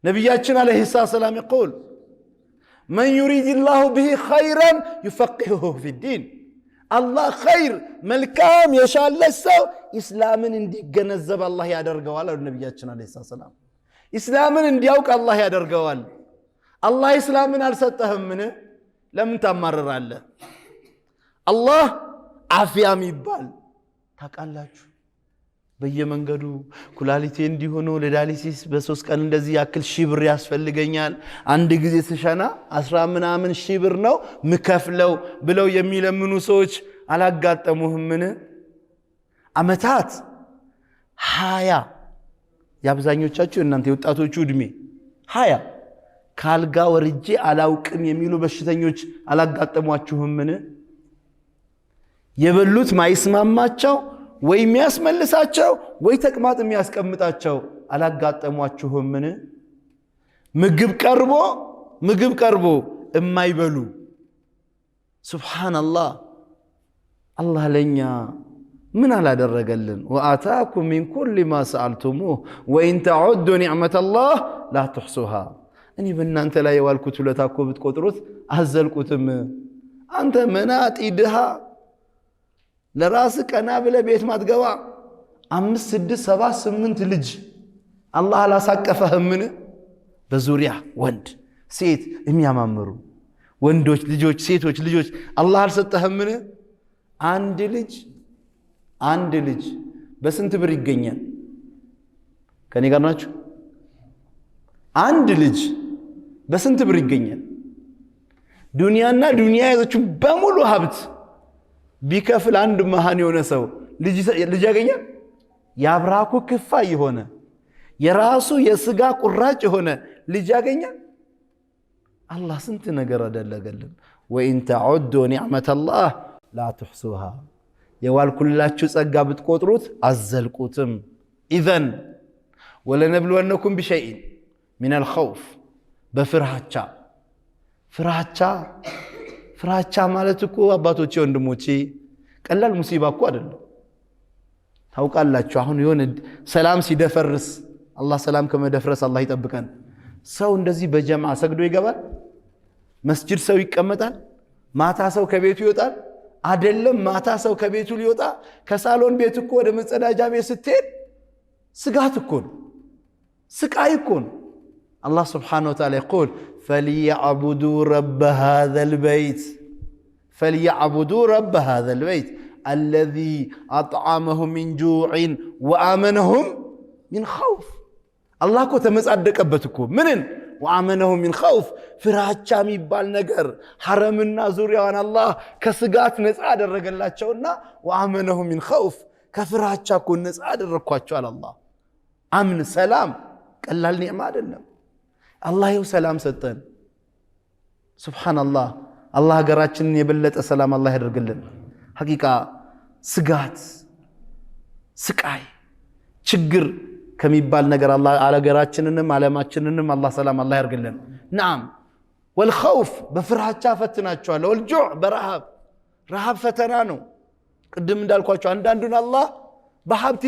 نبياتنا عليه الصلاة والسلام يقول من يريد الله به خيرا يفقهه في الدين الله خير ملكام يشاء لسو إسلاما اندي جنزب الله يادر قوال نبياتنا عليه الصلاة والسلام إسلاما اندي اوك الله يادر قوال الله إسلاما أرسلتهم منه لم تمرر الله الله عافية ميبال ታቃላችሁ በየመንገዱ ኩላሊቴ እንዲሆኑ ለዳሊሲስ በሶስት ቀን እንደዚህ ያክል ሺህ ብር ያስፈልገኛል አንድ ጊዜ ስሸና 10 ምናምን ሺህ ብር ነው ምከፍለው ብለው የሚለምኑ ሰዎች አላጋጠሙህም ምን አመታት 20 ያብዛኞቻችሁ እናንተ የወጣቶቹ እድሜ 20 ካልጋ ወርጄ አላውቅም የሚሉ በሽተኞች አላጋጠሟችሁም ምን የበሉት ማይስማማቸው ወይ የሚያስመልሳቸው ወይ ተቅማጥ የሚያስቀምጣቸው አላጋጠሟችሁም ምን ምግብ ቀርቦ የማይበሉ ሱብሃንአላህ አላህ ለኛ ምን አላደረገልን ወአታኩም ሚን ኩል ማ ሰአልቱሙህ ወኢን ተዑዱ ኒዕመተ አላህ ላ ትሕሱሃ እኔ በእናንተ ላይ የዋልኩት ውለታ እኮ ብትቆጥሩት አዘልቁትም አንተ መናጢ ድሃ ለራስ ቀና ብለ ቤት ማትገባ 5 6 7 8 ልጅ አላህ አላሳቀፈህም ምን በዙሪያ ወንድ ሴት የሚያማምሩ ወንዶች ልጆች ሴቶች ልጆች አላህ አልሰጠህም ምን አንድ ልጅ በስንት ብር ይገኛል ከኔ ጋር ናችሁ አንድ ልጅ በስንት ብር ይገኛል ዱንያና ዱንያ ያዘችው በሙሉ ሀብት ቢከፍል አንድ መሃን የሆነ ሰው ልጅ ያገኛል ያብራኩ ክፋ የሆነ የራሱ የስጋ ቁራጭ የሆነ ልጅ ያገኛል አላህ ስንት ነገር አደረገልን ወኢን ተዑዱ ኒዕመተ አላህ ላ ትሕሱሃ የዋልኩላችሁ ጸጋ ብትቆጥሩት አዘልቁትም ኢዘን ወለነብሉወነኩም ቢሸይኢን ሚን አልኸውፍ ፍራቻ ማለት እኮ አባቶቼ ወንድሞቼ ቀላል ሙሲባ እኮ አይደለም ታውቃላችሁ አሁን የሆነ ሰላም ሲደፈርስ አላህ ሰላም ከመደፍረስ አላህ ይጠብቀን ሰው እንደዚህ በጀማዓ ሰግዶ ይገባል መስጂድ ሰው ይቀመጣል ማታ ሰው ከቤቱ ይወጣል አይደለም ማታ ሰው ከቤቱ ሊወጣ ከሳሎን ቤት እኮ ወደ መጸዳጃ ቤት ስትሄድ ስጋት እኮ ነው ስቃይ እኮ ነው الله سبحانه وتعالى يقول فليعبدوا رب هذا البيت الذي أطعمهم من جوع وآمنهم من خوف الله كو تمصدقبتكو منن وآمنهم من خوف ፍራቻ የሚባል ነገር حرمنا ዙሪያውን الله ከስጋት ነፃ አደረገላቸውና وآمنهم من خوف ከፍራቻ እኮ ነፃ አደረኳቸው አለ الله አምን ሰላም ቀላል ኒዕማ አይደለም الله يو سلام ستن ሱብሃንአላህ አላህ ሀገራችንን የበለጠ ሰላም አላህ ያደርግልን ሐቂቃ ስጋት ስቃይ ችግር ከሚባል ነገር አላህ ሀገራችንንም ዓለማችንንም አላህ ሰላም አላህ ያደርግልን نعم والخوف በፍርሃቻ ፈትናቸዋል والجوع ረሃብ ፈተና ነው ቅድም እንዳልኳችሁ አንዳንዱን አላህ በሀብት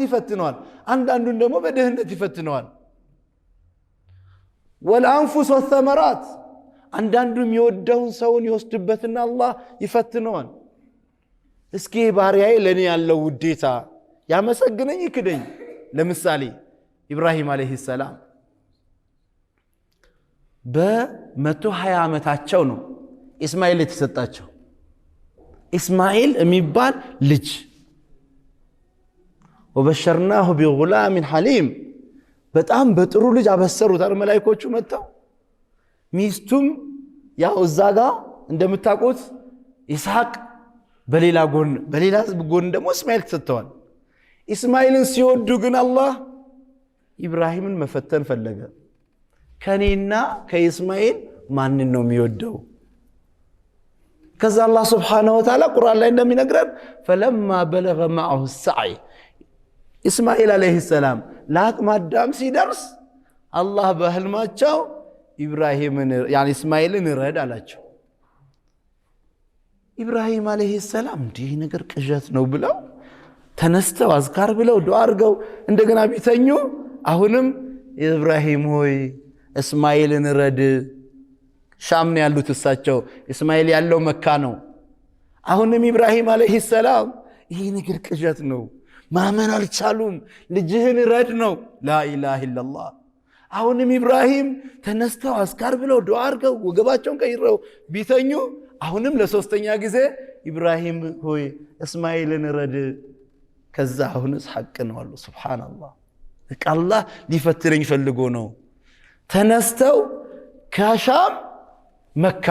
ይፈትነዋል አንዳንዱን ደግሞ በድህነት ይፈትነዋል والانفس والثمرات አንዳንዱም የወደውን ሰውን ይወስድበትና አላህ ይፈትነዋል እስኪ ባሪያዬ ለኔ ያለው ውዴታ ያመሰግነኝ ይክደኝ ለምሳሌ ኢብራሂም አለይሂ ሰላም በ120 ዓመታቸው ነው ኢስማኤል የተሰጣቸው ኢስማኤል የሚባል ልጅ وبشرناه بغلام حليم በጣም በጥሩ ልጅ አበሰሩት አይደል መላእክቶቹ መጣው ሚስቱም ያው እዛጋ እንደምታውቁት ኢስሐቅ በሌላ ጎን ደግሞ እስማኤል ተሰጥቷል ኢስማኤልን ሲወዱ ግን አላህ ኢብራሂምን መፈተን ፈለገ ከኔና ከኢስማኤል ማንን ነው የሚወደው ከዛ አላህ Subhanahu Wa Ta'ala ቁርአን ላይ እንደሚነግረን فلما بلغ معه السعي ኢስማኤል አለይሂ ሰላም ለአቅመ አዳም ሲደርስ አላህ በህልማቸው ኢብራሂምን يعني ኢስማኤልን ረድ አላቸው ኢብራሂም አለይሂ ሰላም እንዲህ ነገር ቅዠት ነው ብለው ተነስተው አዝካር ብለው ዱዓ አድርገው እንደገና ቢተኙ አሁንም ኢብራሂም ሆይ እስማኤልን ረድ ሻም ነው ያሉት እሳቸው እስማኤል ያለው መካ ነው አሁንም ኢብራሂም አለይሂ ሰላም ይሄ ነገር ቅዠት ነው ማመን አልቻሉም ልጅህን ረድ ነው ላ ኢላሃ ኢላላህ አሁንም ኢብራሂም ተነስተው አዝካር ብለው ዱዓ አድርገው ወገባቸውን ቀይረው ቢተኙ አሁንም ለሶስተኛ ጊዜ ኢብራሂም ሆይ እስማኤልን ረድ ከዛ አሁንስ ሐቅ ነው አሉ ሱብሃንአላህ አላህ ሊፈትነኝ ፈልጎ ነው ተነስተው ከሻም መካ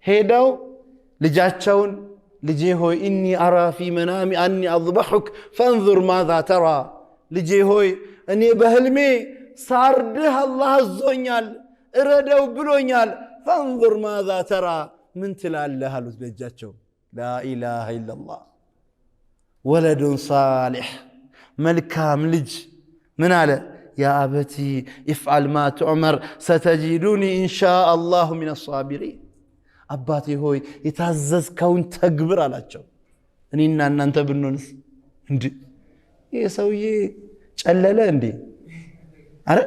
ሄደው ልጃቸውን ልጄ ሆይ ኢኒ አራ ፊ መናሚ አኒ አذبحك فانظر ماذا ترى ልጄ ሆይ እኔ በህልሜ ሳርድህ አላህ አዞኛል እረደው ብሎኛል فانظر ماذا ترى ምን ትላለህ አሉት ልጃቸው لا اله الا الله ولد صالح መልካም ልጅ ምን አለ يا أبتي افعل ما تؤمر ستجدوني إن شاء الله من الصابرين አባቴ ሆይ የታዘዝከውን ተግብር አላቸው እኔና እናንተ ብንሆንስ እንዴ የሰውዬ ጨለለ እንዴ አረ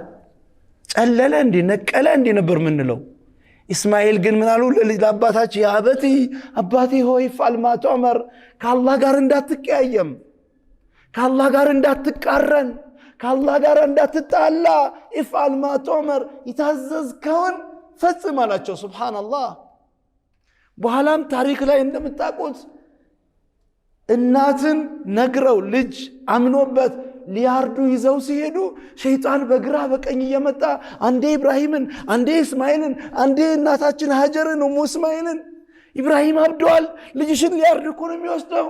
ጨለለ እንዴ ነቀለ እንዴ ነበር ምንለው ኢስማኤል ግን ምን አሉ ለአባታቸው ያ አባቴ ሆይ ፋል ማ ተመር ከአላህ ጋር እንዳትቀያየም ከአላህ ጋር እንዳትቃረን ከአላህ ጋር እንዳትጣላ ኢፋል ማ ተመር የታዘዝከውን ፈጽም አላቸው ሱብሃንአላህ በኋላም ታሪክ ላይ እንደምታውቁት እናትን ነግረው ልጅ አምኖበት ሊያርዱ ይዘው ሲሄዱ ሸይጣን በግራ በቀኝ እየመጣ አንዴ ኢብራሂምን አንዴ እስማኤልን አንዴ እናታችን ሀጀርን እስማኤልን ኢብራሂም አብዷል ልጅሽን ሊያርድ እኮ ነው የሚወስደው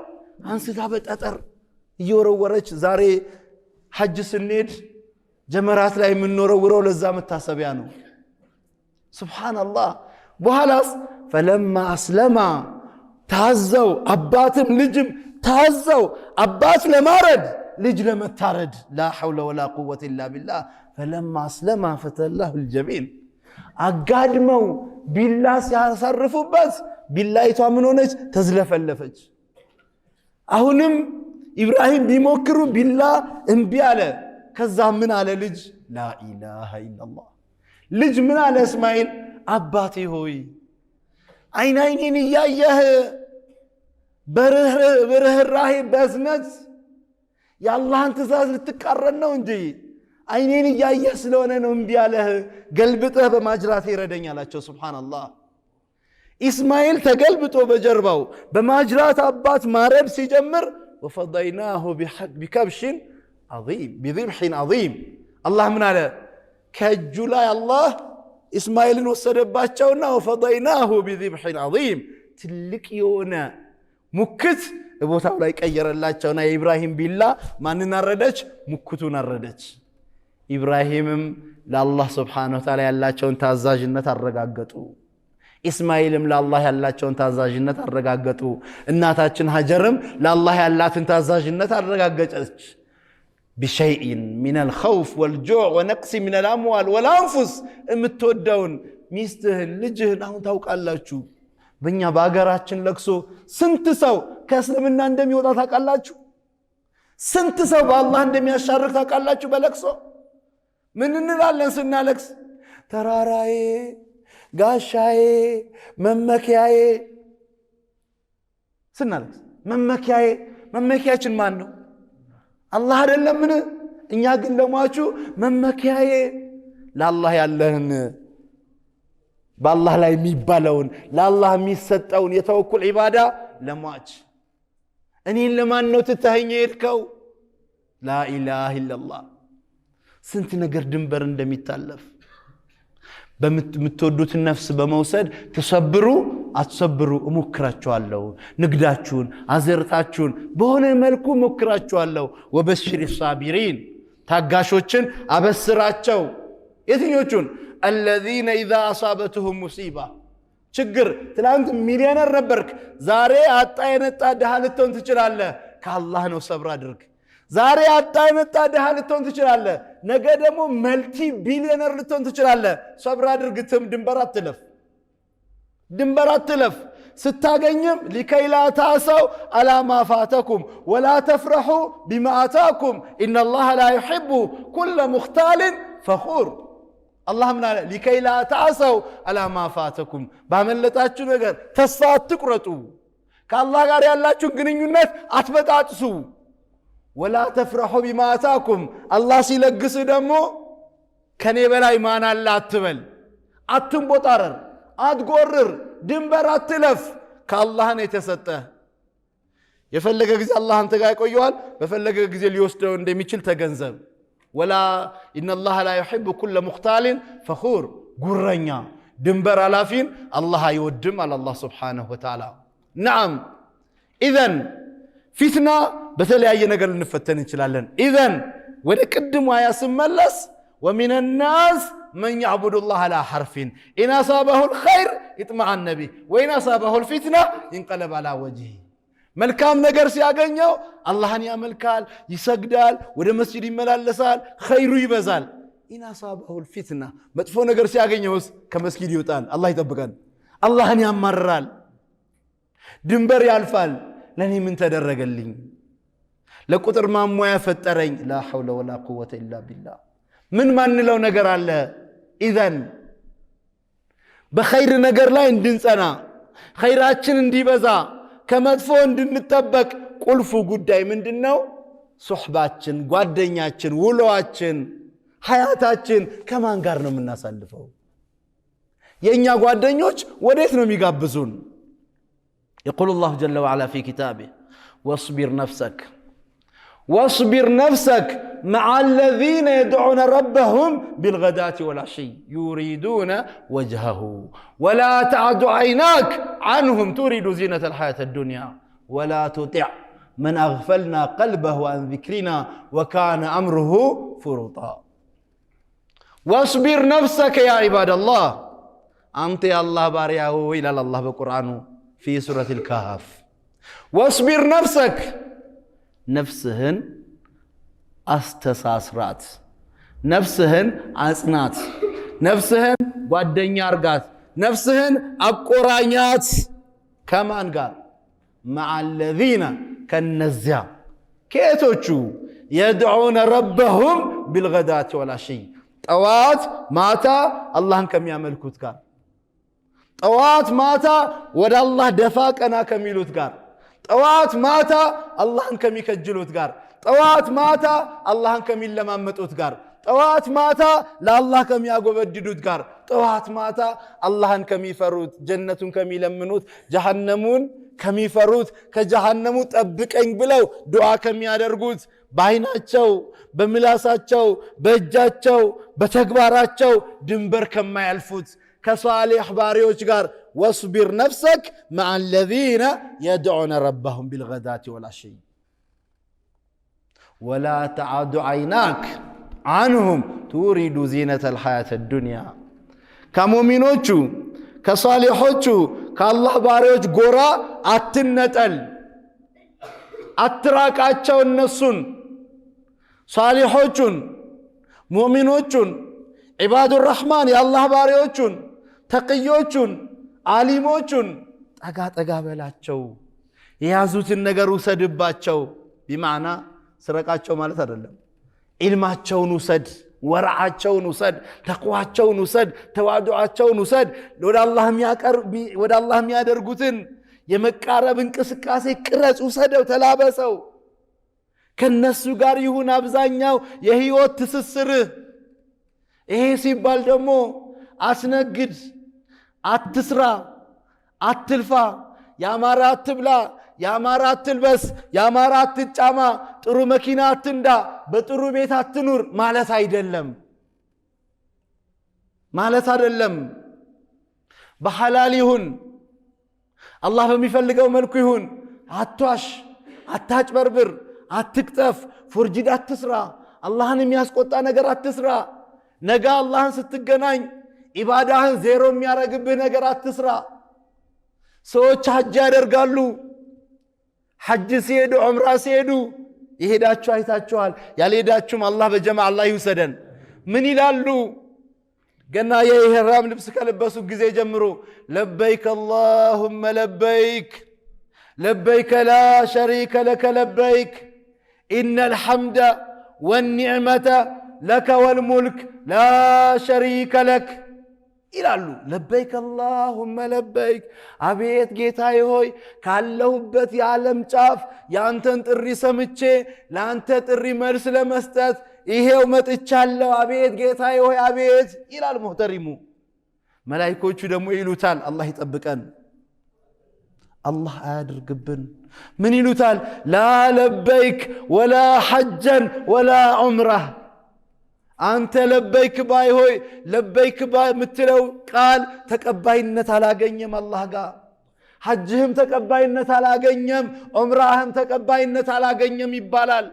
አንስታ በጠጠር እየወረወረች ዛሬ ሐጅ ስንሄድ ጀመራት ላይ የምንወረውረው ለዛ መታሰቢያ ነው ሱብሃንአላህ በኋላስ فلما اسلم ታዘው አባትም ልጅም ታዘው አባት ለማረድ ልጅ ለመታረድ لا حول ولا قوه الا بالله فلما اسلم فتله الجبين አጋድመው ቢላ ሲያሳርፉበት ቢላይቷ ምን ሆነች ተዝለፈለፈች አሁንም ኢብራሂም ቢሞክሩ ቢላ እምቢ አለ ከዛ ምን አለ ልጅ لا اله الا الله ልጅ ምን አለ እስማኤል አባቴ ሆይ አይናይኔን ያየህ በርህራሄ በዝነት ያላህን ትእዛዝ ልትቃረን ነው እንጂ አይኔን ያየህ ስለሆነ ነው እንቢ ያለህ ገልብጠህ በማጅራት ይረደኝ አላቸው ሱብሃንአላህ ኢስማኤል ተገልብጦ በጀርባው በማጅራት አባት ማረድ ሲጀምር وفضيناه بكبش عظيم بذبح عظيم الله من على كجلا الله اسماعيل وسدباچونا وفضيناه بذبح عظيم تلك يونا ሙክት ቦታው ላይ ቀየረላቸውና የኢብራሂም ቢላ ማንን አረደች ሙክቱን አረደች ኢብራሂምም ለአላህ ስብሓነሁ ወተዓላ ያላቸውን ታዛዥነት አረጋገጡ። ኢስማኤልም ለአላህ ያላቸውን ታዛዥነት አረጋገጡ። እናታችን ሀጀርም ለአላህ ያላትን ታዛዥነት አረጋገጠች። ቢሸይኢን ሚነል ኸውፍ ወልጁዕ ወነቅሲ ሚነል አምዋል ወልአንፉስ የምትወደውን ሚስትህን ልጅህን አሁን ታውቃላችሁ። በእኛ በአገራችን ለቅሶ ስንት ሰው ከእስልምና እንደሚወጣ ታውቃላችሁ? ስንት ሰው በአላህ እንደሚያሻርክ ታውቃላችሁ? በለቅሶ ምን እንላለን ስናለቅስ? ተራራዬ፣ ጋሻዬ፣ መመኪያዬ ስናለቅስ መመኪያዬ። መመኪያችን ማን ነው? አላህ አይደለምን? እኛ ግን ለሟቹ መመኪያዬ። ለአላህ ያለህን በአላህ ላይ የሚባለውን ለአላህ የሚሰጠውን የተወኩል ዒባዳ ለሟች እኔን ለማን ነው ትተኸኝ የሄድከው? ላኢላሃ ኢለላህ። ስንት ነገር ድንበር እንደሚታለፍ በምትወዱትን ነፍስ በመውሰድ ተሰብሩ አትሰብሩ እሞክራችኋለሁ። ንግዳችሁን አዘርታችሁን በሆነ መልኩ እሞክራችኋለሁ። ወበሽሪ ሳቢሪን ታጋሾችን አበስራቸው። የትኞቹን? الذين إذا أصابتهم مصيبة ችግር። ትላንት ሚሊዮነር ነበርክ፣ ዛሬ አጣ የነጣ ድሃ ልትሆን ትችላለህ። ከአላህ ነው፣ ሰብር አድርግ። ዛሬ አጣ የነጣ ድሃ ልትሆን ትችላለህ፣ ነገ ደግሞ መልቲ ቢሊዮነር ልትሆን ትችላለህ። ሰብር አድርግ። ድንበር አትለፍ፣ ድንበር አትለፍ። ስታገኝም ሊከይ ላ ተአሰው አላ ማ ፋተኩም ወላ ተፍረሑ ቢማ አታኩም ኢነላሃ ላ ዩሒቡ ኩለ ሙኽታልን ፈኹር። አላህ ምን አለ? ሊከይ ላ ተአሰው አላ ማ ፋተኩም፣ ባመለጣችሁ ነገር ተስፋ አትቁረጡ። ከአላህ ጋር ያላችሁን ግንኙነት አትበጣጥሱ። ወላ ተፍረሑ ቢማ አታኩም፣ አላህ ሲለግስ ደግሞ ከኔ በላይ ማን አለ አትበል። አትንቦጣረር፣ አትጎርር፣ ድንበር አትለፍ። ከአላህ ነው የተሰጠህ። የፈለገ ጊዜ አላህ አንተ ጋር ይቆየዋል፣ በፈለገ ጊዜ ሊወስደው እንደሚችል ተገንዘብ። ወላ ኢነላሃ ላ ዩሒቡ ኩለ ሙኽታልን ፈኹር፣ ጉረኛ ድንበር አላፊን አላህ አይወድም አለ አላህ ሱብሓነሁ ወተዓላ። ነዓም ኢዘን ፊትና በተለያየ ነገር ልንፈተን እንችላለን። ኢዘን ወደ ቅድሙ አያ ስመለስ ወሚነ ናስ መን ያዕቡዱ ላህ አላ ሐርፊን ኢን አሳበሁል ኸይር ይጥመዐነ ቢህ ወኢን አሳበሁል ፊትና ይንቀለብ አላ ወጅሂ። መልካም ነገር ሲያገኘው አላህን ያመልካል፣ ይሰግዳል፣ ወደ መስጂድ ይመላለሳል፣ ኸይሩ ይበዛል። ኢን አሳበሁል ፊትና መጥፎ ነገር ሲያገኘውስ ከመስጊድ ይወጣል። አላህ ይጠብቀን። አላህን ያማርራል፣ ድንበር ያልፋል። ለኔ ምን ተደረገልኝ? ለቁጥር ማሟያ ፈጠረኝ። ላ ሐውለ ወላ ቁወተ ኢላ ቢላህ። ምን ማንለው ነገር አለ? ኢዘን በኸይር ነገር ላይ እንድንጸና፣ ኸይራችን እንዲበዛ፣ ከመጥፎ እንድንጠበቅ ቁልፉ ጉዳይ ምንድነው? ሱህባችን፣ ጓደኛችን፣ ውሎአችን፣ ሐያታችን ከማን ጋር ነው የምናሳልፈው? የኛ ጓደኞች ወዴት ነው የሚጋብዙን? يقول الله جل وعلا في كتابه واصبر نفسك مع الذين يدعون ربهم بالغداة والعشي يريدون وجهه ولا تعد عيناك عنهم تريد زينة الحياة الدنيا ولا تطع من أغفلنا قلبه عن ذكرنا وكان أمره فرطا. واصبر نفسك يا عباد الله. أنت يا الله بارياه إلى الله بقرآن في سورة الكهف. واصبر نفسك، نفسهن استساسرات، نفسهن عصنات، نفسهن ጓደኛ አርጋት፣ ነፍስህን አቆራኛት። ከማን ጋር? مع الذين كنزيا كيتوቹ يدعون ربهم بالغداة والعشي ጠዋት ማታ አላህን ከሚያመልኩት ጋር፣ ጠዋት ማታ ወደ አላህ ደፋ ቀና ከሚሉት ጋር፣ ጠዋት ማታ አላህን ከሚከጅሉት ጋር፣ ጠዋት ማታ አላህን ከሚለማመጡት ጋር፣ ጠዋት ማታ ለአላህ ከሚያጎበድዱት ጋር፣ ጠዋት ማታ አላህን ከሚፈሩት፣ ጀነቱን ከሚለምኑት፣ ጀሃነሙን ከሚፈሩት፣ ከጀሃነሙ ጠብቀኝ ብለው ዱዓ ከሚያደርጉት፣ በአይናቸው፣ በምላሳቸው፣ በእጃቸው፣ በተግባራቸው ድንበር ከማያልፉት ከሷሊህ ባሪዎች ጋር ወስቢር ነፍሰክ مع الذين يدعون ربهم بالغداة والعشي ولا تعد عيناك عنهم تريد زينة الحياة الدنيا كمؤمنوچو كصالحوچو كالله باريوچ غورا اتنطل اتراقاچو እነሱን صالحوچን ሙእሚኖቹን عباد الرحمن የአላህ ባሪያዎቹን ተቅዮቹን ዓሊሞቹን ጠጋ በላቸው የያዙትን ነገር ውሰድባቸው بمعنى ስረቃቸው ማለት አይደለም ኢልማቸውን ውሰድ ወራዓቸውን ውሰድ ተቅዋቸውን ውሰድ ተዋዱዓቸውን ውሰድ ወደ አላህ የሚያደርጉትን የመቃረብ እንቅስቃሴ ቅረጽ ውሰደው ተላበሰው ከነሱ ጋር ይሁን አብዛኛው የህይወት ትስስር ይሄ ሲባል ደግሞ አስነግድ አትስራ አትልፋ ያማራ አትብላ ያማራ አትልበስ ያማራ አትጫማ ጥሩ መኪና አትንዳ በጥሩ ቤት አትኑር ማለት አይደለም በሐላል ይሁን አላህ በሚፈልገው መልኩ ይሁን አትዋሽ አታጭበርብር አትቅጠፍ ፎርጂድ አትስራ አላህን የሚያስቆጣ ነገር አትስራ ነገ አላህን ስትገናኝ ኢባዳህን ዜሮ የሚያረግብህ ነገር አትስራ ሰዎች ሐጅ ያደርጋሉ ሐጅ ሲሄዱ ዑምራ ሲሄዱ ይሄዳችሁ አይታችኋል ያልሄዳችሁም አላህ በጀማዓ አላህ ይውሰደን ምን ይላሉ ገና የኢህራም ልብስ ከለበሱ ጊዜ ጀምሮ ለበይክ اللهم لبيك لبيك لا شريك لك لبيك إن الحمد والنعمة لك والملك لا شريك لك ይላሉ ለበይክ اللهم لبيك አቤት ጌታዬ ሆይ ካለሁበት የዓለም ጫፍ ያንተን ጥሪ ሰምቼ ላንተ ጥሪ መልስ ለመስጠት ይሄው መጥቻለሁ አቤት ጌታዬ ሆይ አቤት ይላል ሙህተሪሙ መላእክቶቹ ደግሞ ይሉታል አላህ ይጠብቀን አላህ አያድርግብን ምን ይሉታል ላ ለበይክ ወላ ሐጀን ወላ ዑምራህ አንተ ለበይክ ባይ ሆይ ለበይክ ባይ ምትለው ቃል ተቀባይነት አላገኘም አላህ ጋር ሐጅህም ተቀባይነት አላገኘም ዑምራህም ተቀባይነት አላገኘም ይባላል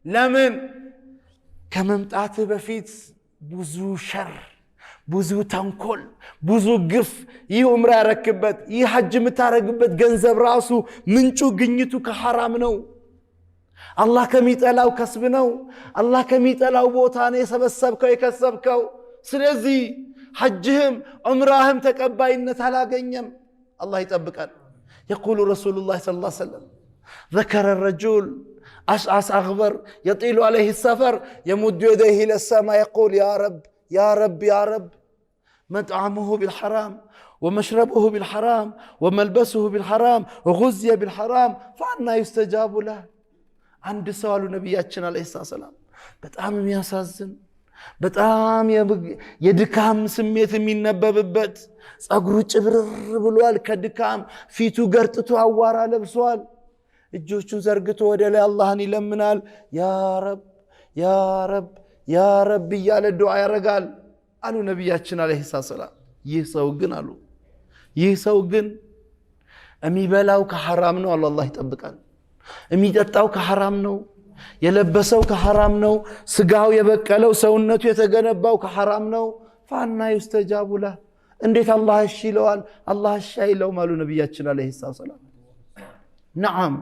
ለምን ከመምጣት በፊት ብዙ ሸር ብዙ ተንኮል ብዙ ግፍ ይህ ዑምራ ያረክበት ይህ ሐጅ የምታረግበት ገንዘብ ራሱ ምንጩ ግኝቱ ከሐራም ነው አላህ ከሚጠላው ከስብ ነው አላህ ከሚጠላው ቦታ ነው የሰበሰብከው የከሰብከው ስለዚህ ሐጅህም ዑምራህም ተቀባይነት አላገኘም አላህ ይጠብቃል يقول رسول الله صلى الله عليه وسلم ذكر الرجل أشعث أغبر يطيل عليه السفر يمد يديه إلى السماء يقول يا رب يا رب يا رب مطعمه بالحرام ومشربه بالحرام وملبسه بالحرام وغزي بالحرام فأنا يستجاب له عند سؤال نبياتنا عليه الصلاة والسلام በጣም የሚያሳዝን በጣም የድካም ስሜት የሚነበብበት ጸጉሩ ጭብርር ብሏል ከድካም ፊቱ ገርጥቶ አዋራ ለብሷል እጆቹን ዘርግቶ ወደ ላይ አላህን ይለምናል ያ ረብ ያ ረብ ያ ረብ እያለ ዱዓ ያረጋል አሉ ነብያችን አለይሂ ሰላም ይህ ሰው ግን የሚበላው ከሐራም ነው አላህ ይጠብቃል የሚጠጣው ከሐራም ነው የለበሰው ከሐራም ነው ስጋው የበቀለው ሰውነቱ የተገነባው ከሐራም ነው ፋና ይስተጃቡ له እንዴት አላህ እሺ ይለዋል አላህ እሺ አይለው ማሉ ነብያችን አለይሂ ሰላም نعم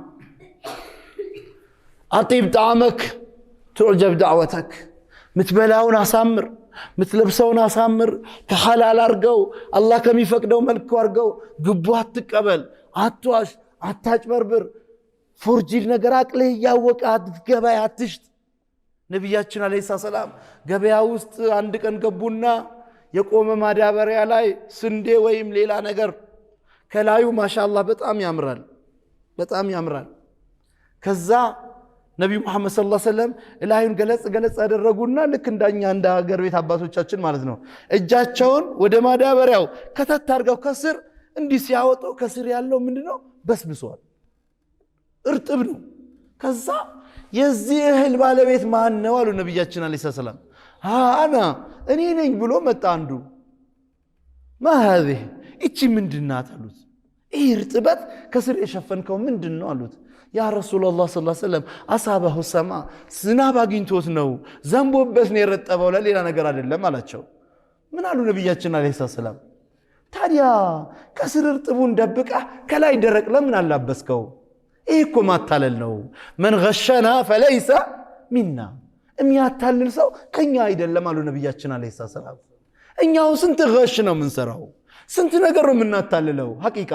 اطيب طعامك تعجب دعوتك متبلاውን አሳምር متلبسውን አሳምር ከሐላል አርገው አላህ ከሚፈቅደው መልኩ አርገው ግቡ አትቀበል አትዋሽ አታጭበርብር ፎርጂድ ነገር አቅልህ ያወቀ ገበያ አትሽጥ ነብያችን አለይሂ ሰላም ገበያ ውስጥ አንድ ቀን ገቡና የቆመ ማዳበሪያ ላይ ስንዴ ወይም ሌላ ነገር ከላዩ ማሻአላህ በጣም ያምራል ከዛ ነብዩ መሐመድ ሰለላሁ ዐለይሂ ወሰለም ላዩን ገለጽ አደረጉና ልክ እንደኛ እንደ ሀገር ቤት አባቶቻችን ማለት ነው እጃቸውን ወደ ማዳበሪያው ከተት አርገው ከስር እንዲህ ሲያወጡ ከስር ያለው ምንድነው በስብሷል እርጥብ ነው ከዛ የዚህ እህል ባለቤት ማን ነው አሉ ነብያችን አለይሂ ሰላም አና እኔ ነኝ ብሎ መጣ አንዱ ما هذه እቺ ምንድናት አሉት ይህ እርጥበት ከስር የሸፈንከው ምንድነው አሉት ያ ረሱላህ ሰለላሁ ዐለይሂ ወሰለም አሳበሁ ሰማ ዝናብ አግኝቶት ነው ዘንቦበት ነው የረጠበው ለሌላ ነገር አይደለም አላቸው። ምን አሉ ነብያችን አለይሂ ሰላም? ታዲያ ከስር እርጥቡን ደብቃ ከላይ ደረቅ ለምን አላበስከው? ይሄ እኮ ማታለል ነው። መን ገሸና ፈለይሰ ሚና የሚያታልል ሰው ከኛ አይደለም አሉ ነብያችን አለይሂ ሰላም። እኛው ስንት ገሽ ነው የምንሰራው፣ ስንት ነገር ነው የምናታልለው። ሐቂቃ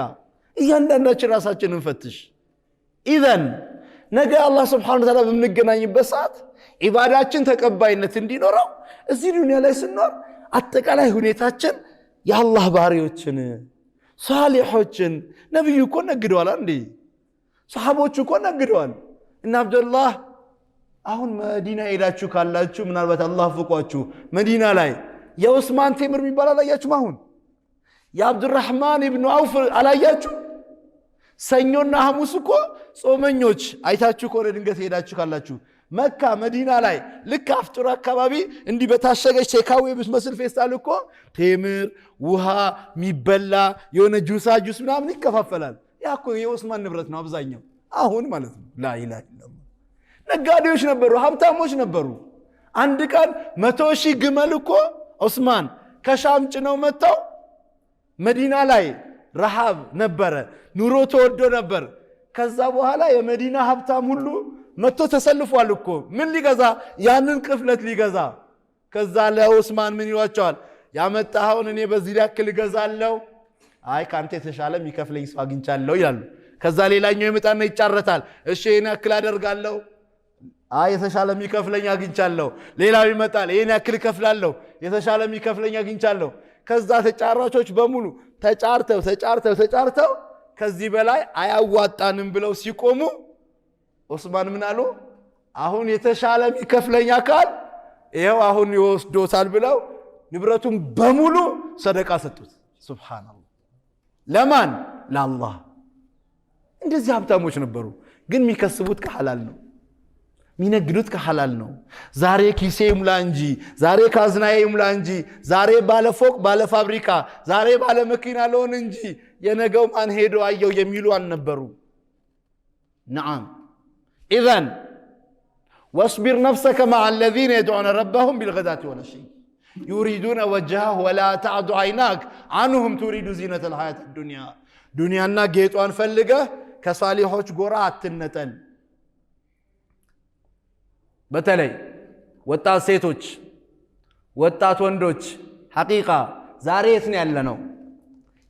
እያንዳንዳችን ራሳችንን እንፈትሽ። ኢዘን ነገ አላህ Subhanahu Wa Ta'ala በምንገናኝበት ሰዓት ኢባዳችን ተቀባይነት እንዲኖረው እዚህ ዱንያ ላይ ስንኖር አጠቃላይ ሁኔታችን የአላህ ባሪዎችን ሷሊሖችን ነብዩ እኮ ነግደዋል እንዴ? ሰሃቦቹ እኮ ነግደዋል። እና አብዱላህ አሁን መዲና ሄዳችሁ ካላችሁ ምናልባት አላህ ፍቋችሁ መዲና ላይ የዑስማን ቴምር የሚባል አላያችሁም? አሁን የአብዱራህማን ኢብኑ አውፍ አላያችሁ? ሰኞና ሐሙስ እኮ ጾመኞች አይታችሁ ከሆነ ድንገት ሄዳችሁ ካላችሁ መካ መዲና ላይ ልክ አፍጥር አካባቢ እንዲህ በታሸገች ቴካዌ ብትመስል ፌስታል እኮ ቴምር ውሃ ሚበላ የሆነ ጁስ ምናምን ይከፋፈላል። ያ እኮ የዑስማን ንብረት ነው አብዛኛው አሁን ማለት ነው። ላኢላሃ ኢላላህ ነጋዴዎች ነበሩ፣ ሀብታሞች ነበሩ። አንድ ቀን 100,000 ግመል እኮ ዑስማን ከሻም ጭነው መጣው መዲና ላይ ረሃብ ነበረ፣ ኑሮ ተወዶ ነበር። ከዛ በኋላ የመዲና ሀብታም ሁሉ መጥቶ ተሰልፏል እኮ ምን ሊገዛ? ያንን ቅፍለት ሊገዛ። ከዛ ለዑስማን ምን ይሏቸዋል? ያመጣኸውን እኔ በዚህ ያክል ገዛለው፣ አይ ካንተ የተሻለ የሚከፍለኝ ሰው አግኝቻለሁ ይላሉ። ከዛ ሌላኛው ይመጣና ይጫረታል። እሺ እኔ ያክል አደርጋለሁ፣ አይ የተሻለ የሚከፍለኝ አግኝቻለሁ። ሌላው ይመጣል፣ እኔ ያክል ከፍላለሁ፣ የተሻለ የሚከፍለኝ አግኝቻለሁ። ከዛ ተጫራቾች በሙሉ ተጫርተው ከዚህ በላይ አያዋጣንም ብለው ሲቆሙ ዑስማን ምን አሉ? አሁን የተሻለ የሚከፍለኝ አካል ይሄው አሁን ይወስዶታል ብለው ንብረቱን በሙሉ ሰደቃ ሰጡት። ሱብሃንአላህ። ለማን? ለአላህ። እንደዚህ ሀብታሞች ነበሩ። ግን የሚከስቡት ከሐላል ነው፣ የሚነግዱት ከሐላል ነው። ዛሬ ኪሴ ይሙላ እንጂ፣ ዛሬ ካዝናዬ ይሙላ እንጂ፣ ዛሬ ባለ ፎቅ ባለ ፋብሪካ፣ ዛሬ ባለ መኪና ለሆነ እንጂ የነገው ማን ሄዶ አየው የሚሉ አልነበሩ። ነዓም ኢዘን ወስቢር ነፍሰከ መዐ አለዚነ የድዑነ ረበሁም ቢልገዳቲ ወነሺ ዩሪዱነ ወጅሀሁ ወላ ተዕዱ ዐይናከ ዐንሁም ቱሪዱ ዚነተል ሐያቲ ዱንያ። ዱንያና ጌጧን ፈልገህ ከሳሊሖች ጎራ አትነጠል። በተለይ ወጣት ሴቶች፣ ወጣት ወንዶች ሐቂቃ ዛሬ የት ነው ያለነው?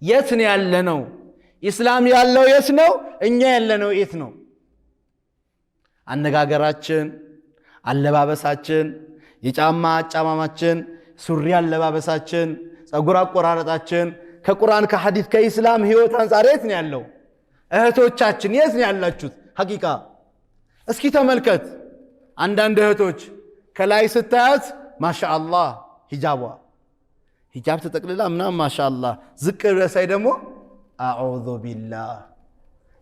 የት ነው ያለነው? ኢስላም ያለው የት ነው? እኛ ያለነው የት ነው? አነጋገራችን፣ አለባበሳችን፣ የጫማ አጫማማችን፣ ሱሪ አለባበሳችን፣ ጸጉር አቆራረጣችን ከቁርአን ከሐዲስ ከኢስላም ህይወት አንፃር የት ነው ያለው? እህቶቻችን የት ነው ያላችሁት? ሐቂቃ እስኪ ተመልከት። አንዳንድ እህቶች ከላይ ስታያት ማሻአላህ ሂጃብ ተጠቅልላ ምናምን ማሻአላህ፣ ዝቅ ብለሳይ ደግሞ አዑዙ ቢላህ።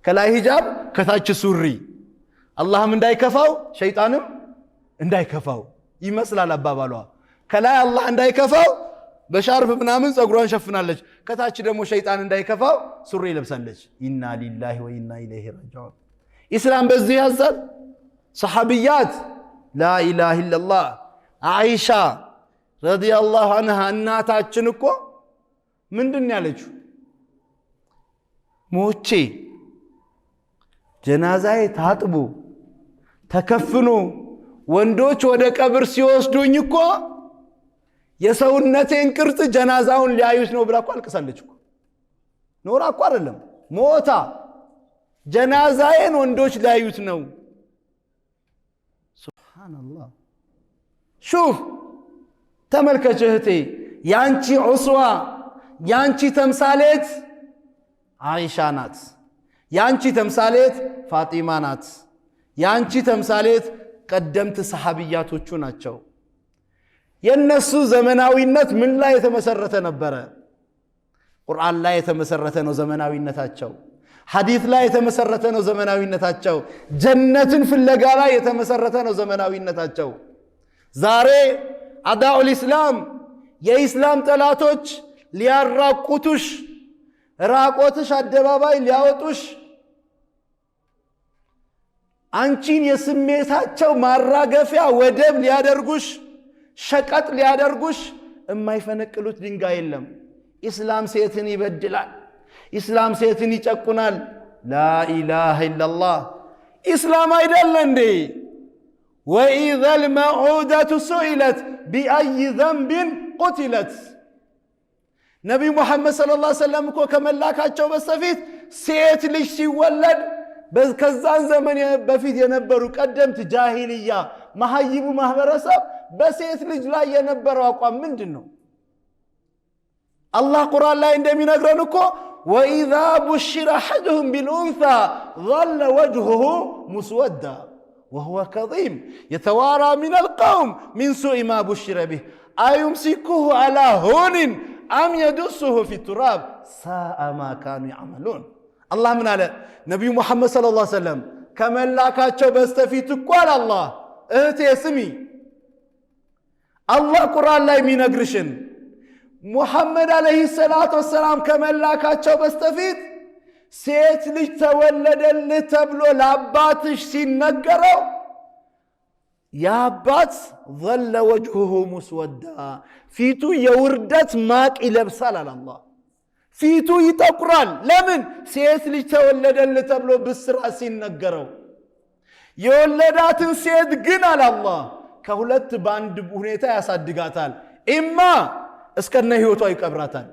ከላይ ሂጃብ ከታች ሱሪ። አላህም እንዳይከፋው ሸይጣንም እንዳይከፋው ይመስላል አባባሏ። ከላይ አላህ እንዳይከፋው በሻርፍ ምናምን ጸጉሯን ሸፍናለች፣ ከታች ደግሞ ሸይጣን እንዳይከፋው ሱሪ ለብሳለች። ኢና ሊላሂ ወኢና ኢለይሂ ራጂዑን። ኢስላም በዚህ ያዛል። ሰሐቢያት ላኢላሃ ኢለላህ አይሻ ረዲየላሁ ዐንሃ እናታችን እኮ ምንድን ያለችው? ሞቼ ጀናዛዬ ታጥቦ ተከፍኖ ወንዶች ወደ ቀብር ሲወስዱኝ እኮ የሰውነቴን ቅርጽ ጀናዛውን ሊያዩት ነው ብላ እኮ አልቅሳለች እኮ። ኖራ እኮ አይደለም ሞታ ጀናዛዬን ወንዶች ሊያዩት ነው። ሱብሃንአላህ። ሹፍ ተመልከች እህቴ፣ ያንቺ ዑስዋ ያንቺ ተምሳሌት አይሻ ናት። ያንቺ ተምሳሌት ፋጢማ ናት። ያንቺ ተምሳሌት ቀደምት ሰሐቢያቶቹ ናቸው። የነሱ ዘመናዊነት ምን ላይ የተመሰረተ ነበረ? ቁርአን ላይ የተመሰረተ ነው ዘመናዊነታቸው። ሐዲስ ላይ የተመሰረተ ነው ዘመናዊነታቸው። ጀነትን ፍለጋ ላይ የተመሰረተ ነው ዘመናዊነታቸው። ዛሬ አዳኡል ኢስላም የኢስላም ጠላቶች ሊያራቁቱሽ፣ ራቆትሽ አደባባይ ሊያወጡሽ አንቺን የስሜታቸው ማራገፊያ ወደብ ሊያደርጉሽ ሸቀጥ ሊያደርጉሽ የማይፈነቅሉት ድንጋይ የለም። ኢስላም ሴትን ይበድላል። ኢስላም ሴትን ይጨቁናል። ላኢላሃ ኢላላህ ኢስላም አይደለ እንዴ? ወኢዘል መዑደቱ ሱኢለት ቢአይ ዘንብን ቁትለት። ነቢዩ ሙሐመድ ሰለላሁ ዐለይሂ ወሰለም እኮ ከመላካቸው በስተፊት ሴት ልጅ ሲወለድ ከዛን ዘመን በፊት የነበሩ ቀደምት ጃሂልያ መሐይቡ ማህበረሰብ በሴት ልጅ ላይ የነበረው አቋም ምንድን ነው? አላህ ቁርአን ላይ እንደሚነግረን እኮ ወኢዛ ቡሽረ አሐዱሁም ቢልኡንሳ ظل وجهه مسودا وهو كظيم يتوارى من القوم من سوء ما بشر به أيمسكه على هون أم يدسه في التراب ساء ما كانوا يعملون. الله من على نبي محمد صلى الله عليه وسلم كمن لاكاتشو بستفيت قال الله اهتي اسمي الله قرآن لا يمين اقرشن محمد عليه الصلاة والسلام كمن لاكاتشو بستفيت ሴት ልጅ ተወለደልህ ተብሎ ለአባትሽ ሲነገረው የአባት ظل وجهه مسودا ፊቱ የውርደት ማቅ ይለብሳል አለ አላህ። ፊቱ ይጠቁራል። ለምን? ሴት ልጅ ተወለደልህ ተብሎ ብስራት ሲነገረው። የወለዳትን ሴት ግን አለ አላህ ከሁለት በአንድ ሁኔታ ያሳድጋታል። ኢማ እስከነ ህይወቷ ይቀብራታል።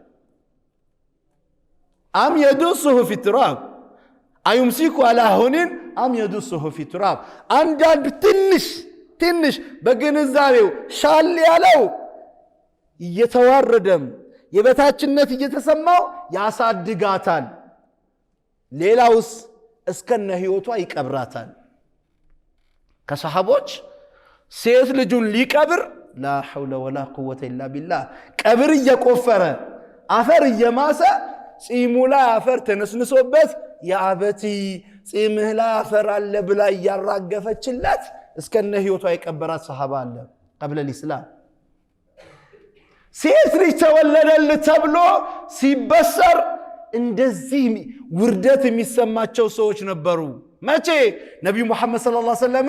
አም የዱሱሁ ፊ ትራብ አዩምሲኩ አላ ሁኒን አም የዱሱሁ ፊ ትራብ። አንዳንድ ትንሽ በግንዛቤው ሻል ያለው እየተዋረደም የበታችነት እየተሰማው ያሳድጋታል። ሌላውስ እስከነ ህይወቷ ይቀብራታል። ከሰሃቦች ሴት ልጁን ሊቀብር ላ ሐውለ ወላ ቁወተ ኢላ ቢላህ ቀብር እየቆፈረ አፈር እየማሰ ጺሙ ላይ አፈር ተነስንሶበት የአበቲ ጺምህ ላይ አፈር አለ ብላ ያራገፈችለት እስከነ ህይወቷ የቀበራት ሰሃባ አለ قبل الاسلام። ሴት ልጅ ተወለደል ተብሎ ሲበሰር እንደዚህ ውርደት የሚሰማቸው ሰዎች ነበሩ። መቼ? ነብዩ መሐመድ ሰለላሁ ዐለይሂ ወሰለም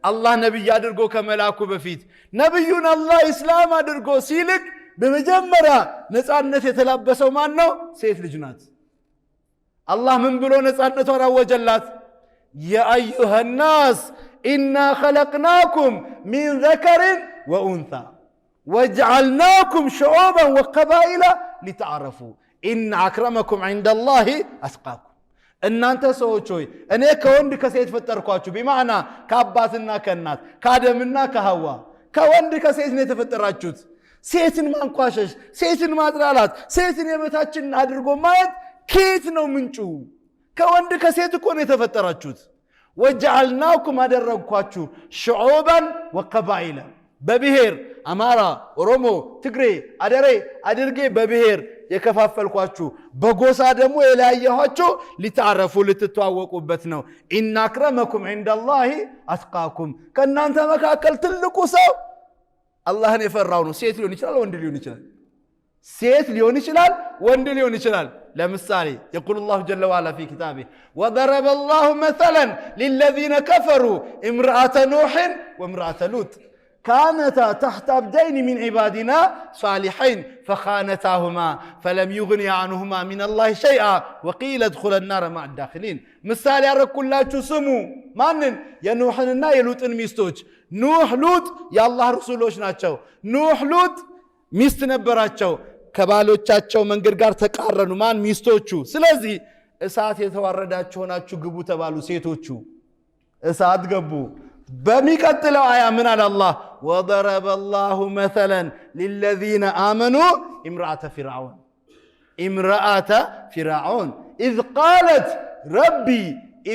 አላህ ነብይ አድርጎ ከመላኩ በፊት ነብዩን አላህ ኢስላም አድርጎ ሲልክ በመጀመሪያ ነፃነት የተላበሰው ማን ነው? ሴት ልጅ ናት። አላህ ምን ብሎ ነፃነቷን አወጀላት? ያ አዩሃ الناس إنا خلقناكم من ذكر وأنثى وجعلناكم شعوبا وقبائل لتعرفوا إن أكرمكم عند الله أتقاكم. እናንተ ሰዎች ሆይ እኔ ከወንድ ከሴት ፈጠርኳችሁ። በማዕና ከአባትና ከእናት ከአደምና ከሐዋ ከወንድ ከሴት ነው የተፈጠራችሁት። ሴትን ማንቋሸሽ፣ ሴትን ማጥላላት፣ ሴትን የበታችን አድርጎ ማየት ከየት ነው ምንጩ? ከወንድ ከሴት እኮ ነው የተፈጠራችሁት። ወጀዐልናኩም አደረግኳችሁ ሽዑባን ወቀባኢላ በብሔር አማራ፣ ኦሮሞ፣ ትግሬ፣ አደሬ አድርጌ በብሔር የከፋፈልኳችሁ በጎሳ ደግሞ የለያየኋችሁ ሊተዓረፉ ልትተዋወቁበት ነው። ኢነ አክረመኩም ዒንደላሂ አትቃኩም ከእናንተ መካከል ትልቁ ሰው አላህን የፈራው ነው። ሴት ሊሆን ይችላል፣ ወንድ ሊሆን ይችላል። ሴት ሊሆን ይችላል፣ ወንድ ሊሆን ይችላል። ለምሳሌ يقول الله جل وعلا في كتابه وضرب الله مثلا للذين كفروا امرأة نوح وامرأة لوط كانتا تحت عبدين من عبادنا صالحين فخانتاهما فلم يغني عنهما من الله شيئا وقيل ادخلا النار مع الداخلين. مثال ያረኩላችሁ ስሙ ማንን? የኑህንና የሉጥን ሚስቶች። ኑህ ሉጥ የአላህ ረሱሎች ናቸው። ኑህ ሉጥ ሚስት ነበራቸው። ከባሎቻቸው መንገድ ጋር ተቃረኑ። ማን? ሚስቶቹ። ስለዚህ እሳት የተዋረዳችሁ ሆናችሁ ግቡ ተባሉ። ሴቶቹ እሳት ገቡ። በሚቀጥለው አያ ምን አለ አላህ? ወضرب الله مثلا للذين آمنوا امرأة فرعون إذ قالت ربي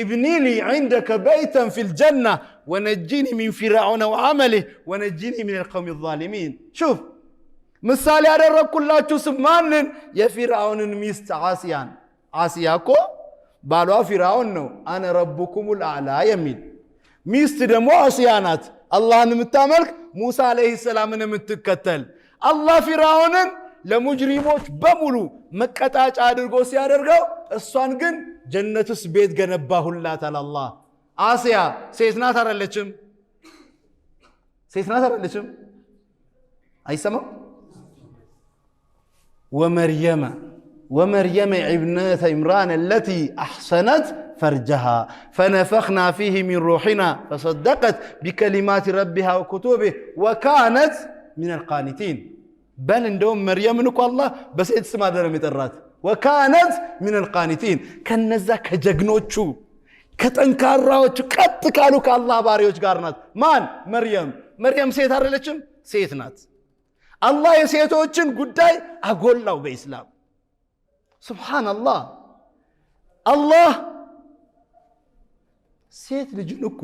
ابني لي عندك بيتا في الجنة ونجيني من فرعون وعمله ونجيني من القوم الظالمين. شوف ምሳሌ ያደረኩላችሁ ስማንን? የፊርዓውንን ሚስት ዓሲያን። ዓሲያ እኮ ባሏ ፊርዓውን ነው። አነ ረቡኩሙል አዕላ የሚል ሚስት ደግሞ ዓሲያ ናት። አላህን የምታመልክ ሙሳ አለይሂ ሰላምን የምትከተል። አላህ ፊርዓውንን ለሙጅሪሞች በሙሉ መቀጣጫ አድርጎ ሲያደርገው እሷን ግን ጀነት ውስጥ ቤት ገነባሁላት አለ አላህ። አስያ ሴት ናት አይደለችም? ሴት ናት አይደለችም? አይሰማም? ومريم ابنة عمران التي أحسنت فرجها فنفخنا فيه من روحنا فصدقت بكلمات ربها وكتبه وكانت من القانتين بل عندهم مريم نكو الله بس اسمها درم يطرات وكانت من القانتين كنزا كجغنوچو كتنكاراዎቹ ቀጥ ካሉ ከአላህ ባሪዎች ጋር ናት ማን መርየም ሴት አይደለችም ሴት ናት አላህ የሴቶችን ጉዳይ አጎላው በእስላም ሱብሃንአላህ አላህ ሴት ልጅን እኮ